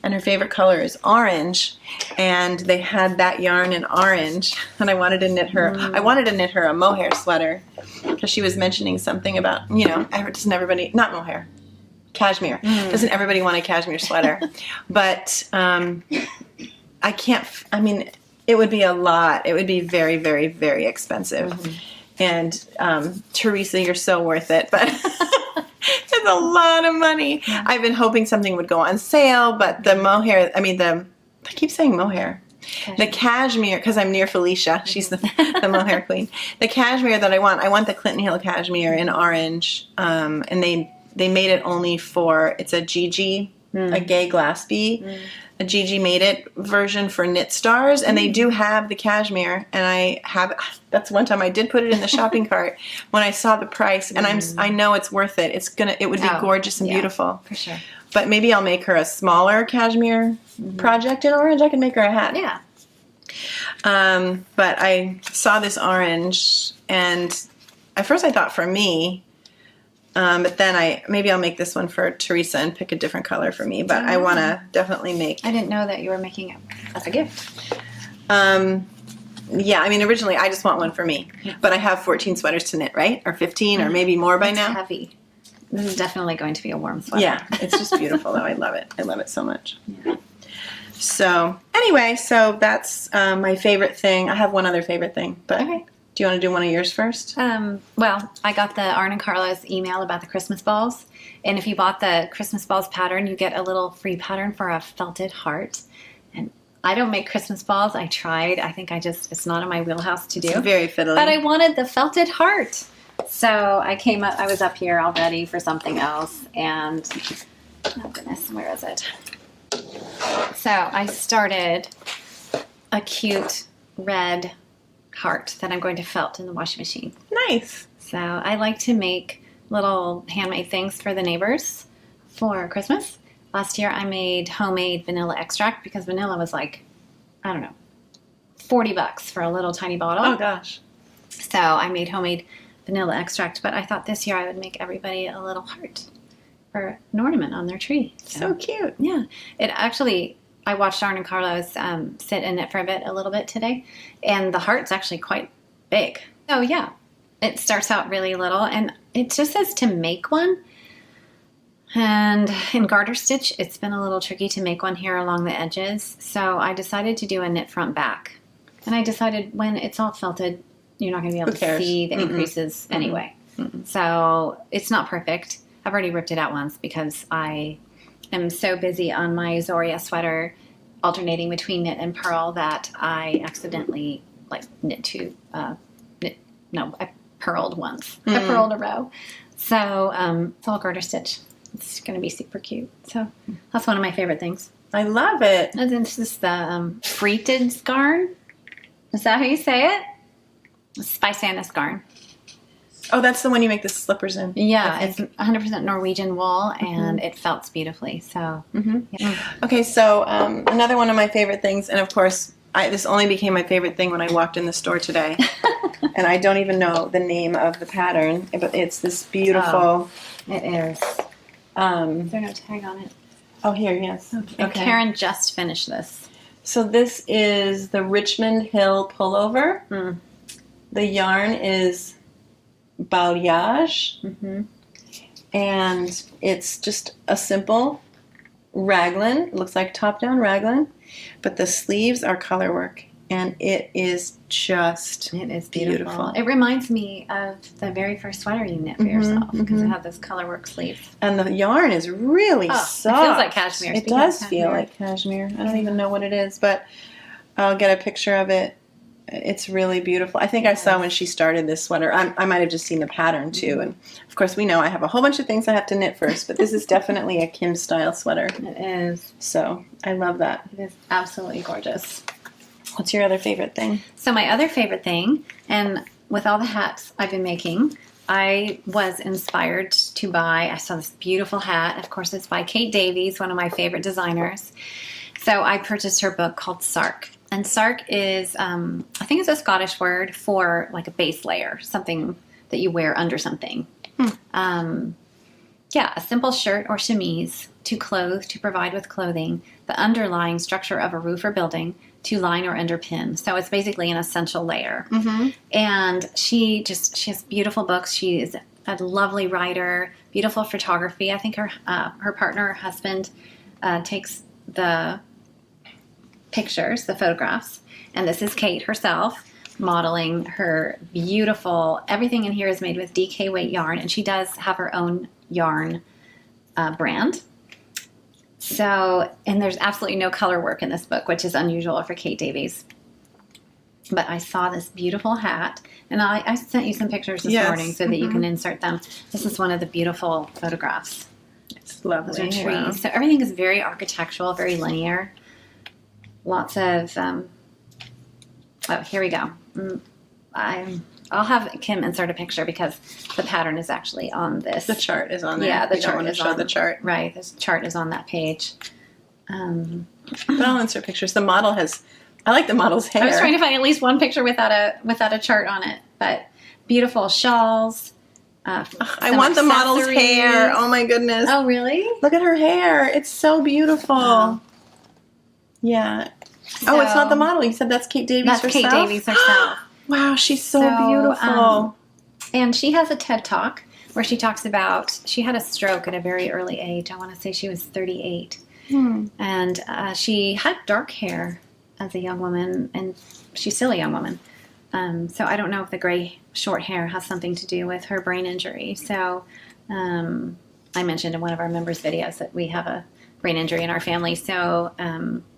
and her favorite color is orange, and they had that yarn in orange, and I wanted to knit her a mohair sweater, because she was mentioning something about, doesn't everybody, not mohair, cashmere, doesn't everybody want a cashmere sweater? But it would be a lot. It would be very, very, very expensive. And Teresa, you're so worth it, but it's a lot of money. I've been hoping something would go on sale, but the mohair, I keep saying mohair. The cashmere, because I'm near Felicia, she's the mohair queen. The cashmere that I want the Clinton Hill cashmere in orange, and they made it only for, it's a Gigi, a gay glass bee. A Gigi Made It version for Knit Stars, and they do have the cashmere, and that's one time I did put it in the shopping cart when I saw the price, and I know it's worth it. It would be gorgeous and beautiful. For sure. But maybe I'll make her a smaller cashmere project in orange. I can make her a hat. Yeah. But I saw this orange, and at first I thought for me, but then maybe I'll make this one for Teresa and pick a different color for me. But I want to definitely make. I didn't know that you were making it as a gift. Yeah, originally I just want one for me. But I have 14 sweaters to knit, right? Or 15, or maybe more by now. It's heavy. This is definitely going to be a warm sweater. Yeah, it's just beautiful though. I love it. I love it so much. Yeah. So anyway, that's my favorite thing. I have one other favorite thing, but. Okay. Do you want to do one of yours first? Well, I got the Arn and Carla's email about the Christmas balls. And if you bought the Christmas balls pattern, you get a little free pattern for a felted heart. And I don't make Christmas balls. I tried. I think it's not in my wheelhouse to do. It's very fiddly. But I wanted the felted heart. So I was up here all ready for something else. And, oh goodness, where is it? So I started a cute red heart that I'm going to felt in the washing machine. Nice. So I like to make little handmade things for the neighbors for Christmas. Last year I made homemade vanilla extract because vanilla was like, I don't know, $40 for a little tiny bottle. Oh gosh. So I made homemade vanilla extract, but I thought this year I would make everybody a little heart for an ornament on their tree. So cute. Yeah. It actually, I watched Arn and Carlos sit in it for a little bit today, and the heart's actually quite big. Oh yeah, it starts out really little, and it just says to make one. And in garter stitch, it's been a little tricky to make one here along the edges. So I decided to do a knit front back. And I decided when it's all felted, you're not going to be able to see the increases anyway. So it's not perfect. I've already ripped it out once because I am so busy on my Zoria sweater alternating between knit and purl that I accidentally I purled once. I purled a row. So it's all garter stitch. It's going to be super cute. So that's one of my favorite things. I love it. And then this is the Freted yarn. Is that how you say it? Spiceanus yarn. Oh, that's the one you make the slippers in. Yeah, it's 100% Norwegian wool, and it felts beautifully. So, yeah. Okay, so another one of my favorite things, and of course, this only became my favorite thing when I walked in the store today, and I don't even know the name of the pattern, but it's this beautiful. It is. Is there no tag on it? Oh, here, yes. And Karen just finished this. So this is the Richmond Hill pullover. The yarn is Balayage, and it's just a simple raglan. It looks like top-down raglan, but the sleeves are color work, and it is just beautiful. It reminds me of the very first sweater you knit for yourself because it had those color work sleeves. And the yarn is really soft. It feels like cashmere. It does feel like cashmere. I don't even know what it is, but I'll get a picture of it. It's really beautiful. I think I saw when she started this sweater. I might have just seen the pattern too. And of course, we know I have a whole bunch of things I have to knit first, but this is definitely a Kim style sweater. It is. So I love that. It is absolutely gorgeous. What's your other favorite thing? So my other favorite thing, and with all the hats I've been making, I was inspired to buy, I saw this beautiful hat. Of course, it's by Kate Davies, one of my favorite designers. So I purchased her book called Sark. And sark is, I think it's a Scottish word for like a base layer, something that you wear under something. Yeah, a simple shirt or chemise to clothe, to provide with clothing, the underlying structure of a roof or building, to line or underpin. So it's basically an essential layer. And she has beautiful books. She is a lovely writer, beautiful photography. I think her partner, her husband, takes the pictures, the photographs, and this is Kate herself modeling her beautiful, everything in here is made with DK weight yarn, and she does have her own yarn brand. So, and there's absolutely no color work in this book, which is unusual for Kate Davies. But I saw this beautiful hat, and I sent you some pictures this morning so that you can insert them. This is one of the beautiful photographs. It's lovely. Those are trees. Wow. So everything is very architectural, very linear. Lots of, oh, here we go. I'll have Kim insert a picture because the pattern is actually on this. The chart is on there. Yeah, the you chart don't want to is show on the chart. Right, this chart is on that page. But I'll insert pictures. The model has, I like the model's hair. I was trying to find at least one picture without a chart on it, but beautiful shawls. I want the model's hair. Oh my goodness. Oh, really? Look at her hair. It's so beautiful. Oh. Yeah. Oh, it's not the model. You said that's Kate Davies herself? That's Kate Davies herself. Wow, she's so beautiful. And she has a TED Talk where she talks about, she had a stroke at a very early age. I want to say she was 38. And she had dark hair as a young woman, and she's still a young woman. So I don't know if the gray short hair has something to do with her brain injury. So I mentioned in one of our members' videos that we have a brain injury in our family. So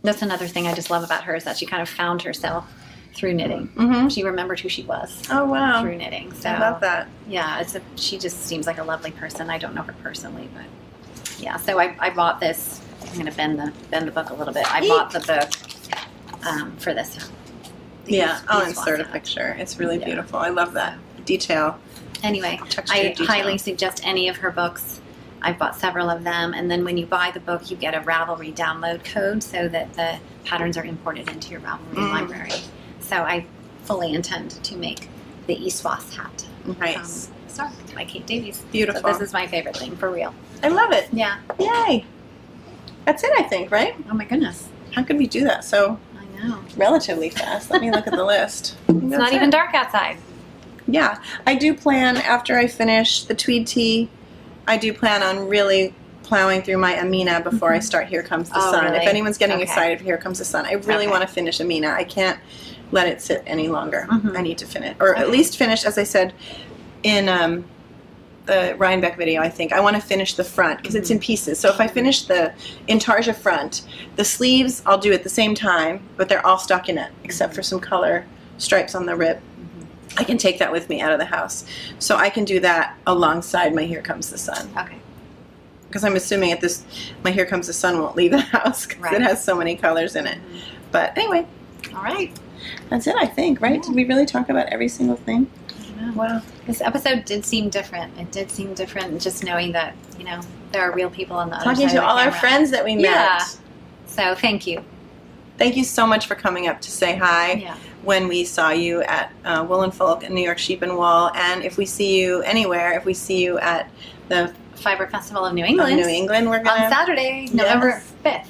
that's another thing I just love about her is that she kind of found herself through knitting. She remembered who she was. Oh, wow. Through knitting. So, I love that. Yeah, she just seems like a lovely person. I don't know her personally, but yeah. So I bought this. I'm going to bend the book a little bit. I bought the book for this. I'll insert a picture. It's really beautiful. I love that detail. Anyway, I highly suggest any of her books. I've bought several of them, and then when you buy the book, you get a Ravelry download code so that the patterns are imported into your Ravelry library. So I fully intend to make the Iswas hat. Nice. Sark by Kate Davies. Beautiful. So this is my favorite thing, for real. I love it. Yeah. Yay. That's it, I think, right? Oh my goodness. How could we do that so I know. relatively fast? Let me look at the list. It's not even dark outside. Yeah, I do plan after I finish the tweed tee. I do plan on really plowing through my Amina before I start Here Comes the Oh, Sun. really? If anyone's getting Okay. excited for Here Comes the Sun, I really Okay. want to finish Amina. I can't let it sit any longer. Mhm. I need to finish, or at Okay. least finish, as I said in the Rhinebeck video. I think I want to finish the front because it's in pieces. So if I finish the Intarsia front, the sleeves I'll do at the same time, but they're all stockinette except for some color stripes on the rib. I can take that with me out of the house. So I can do that alongside my Here Comes the Sun. Okay. Because I'm assuming my Here Comes the Sun won't leave the house because Right. it has so many colors in it. But anyway, All right. that's it, I think, right? Yeah. Did we really talk about every single thing? Wow. This episode did seem different. It did seem different just knowing that, there are real people on the other Talking side to of the all our camera. friends that we met. Yeah. So thank you. Thank you so much for coming up to say hi Yeah. when we saw you at Wool & Folk in New York Sheep and Wool. And if we see you anywhere, if we see you at the Fiber Festival of New England. New England, we're On gonna Saturday, November 5th.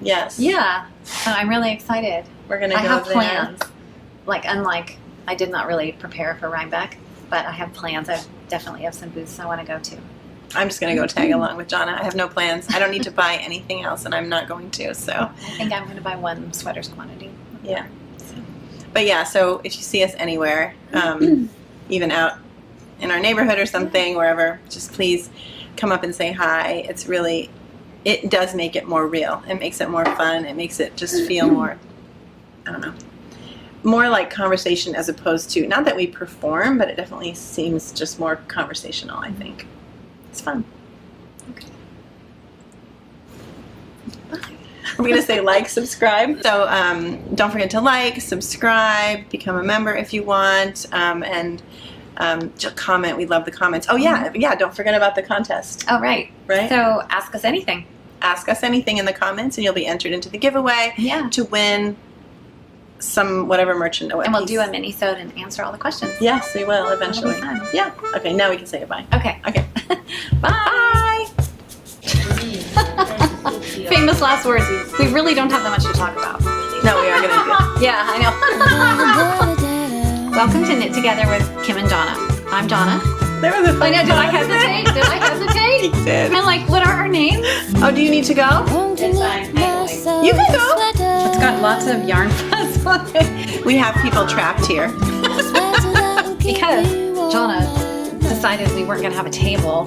yes, Yeah. So I'm really excited. we're gonna I go have there. plans. Unlike, I did not really prepare for Rhinebeck, but I have plans. I definitely have some booths I want to go to. I'm just gonna go tag along with Jonna. I have no plans. I don't need to buy anything else, and I'm not going to. So I think I'm going to buy one sweater's quantity. yeah. But yeah, so if you see us anywhere, even out in our neighborhood or something, wherever, just please come up and say hi. It does make it more real. It makes it more fun. It makes it just feel more, I don't know, more like conversation as opposed to, not that we perform, but it definitely seems just more conversational, I think. It's fun. Okay. We're going to say like, subscribe. So don't forget to like, subscribe, become a member if you want, and just comment. We love the comments. Oh, yeah. Don't forget about the contest, Oh, right. right? So ask us anything. Ask us anything in the comments, and you'll be entered into the giveaway Yeah. to win some whatever merchandise. And we'll do a mini-sode and answer all the questions. Yes, we will eventually. That'll be fun. Yeah. Okay, now we can say goodbye. Okay. Okay. Bye. Famous last words. We really don't have that much to talk about. No, we are going to do it. Yeah, I know. Welcome to Knit Together with Kim and Jonna. I'm Jonna. There was a I fun know, did I hesitate? Did I hesitate? You did. I'm like, what are our names? Oh, do you need to go? You can go. It's got lots of yarn fuzz on it. We have people trapped here. Because Jonna decided we weren't going to have a table.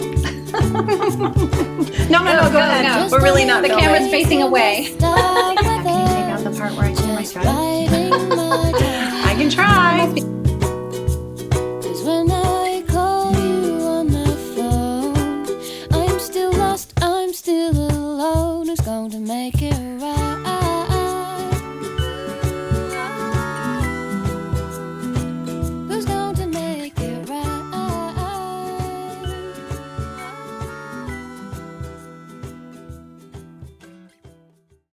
No, go ahead. no. We're really not The filming. camera's facing away. Can you take out the part where I do my thread? I can try. Cause when I call you on the phone, I'm still lost, I'm still alone. Who's going to make it right?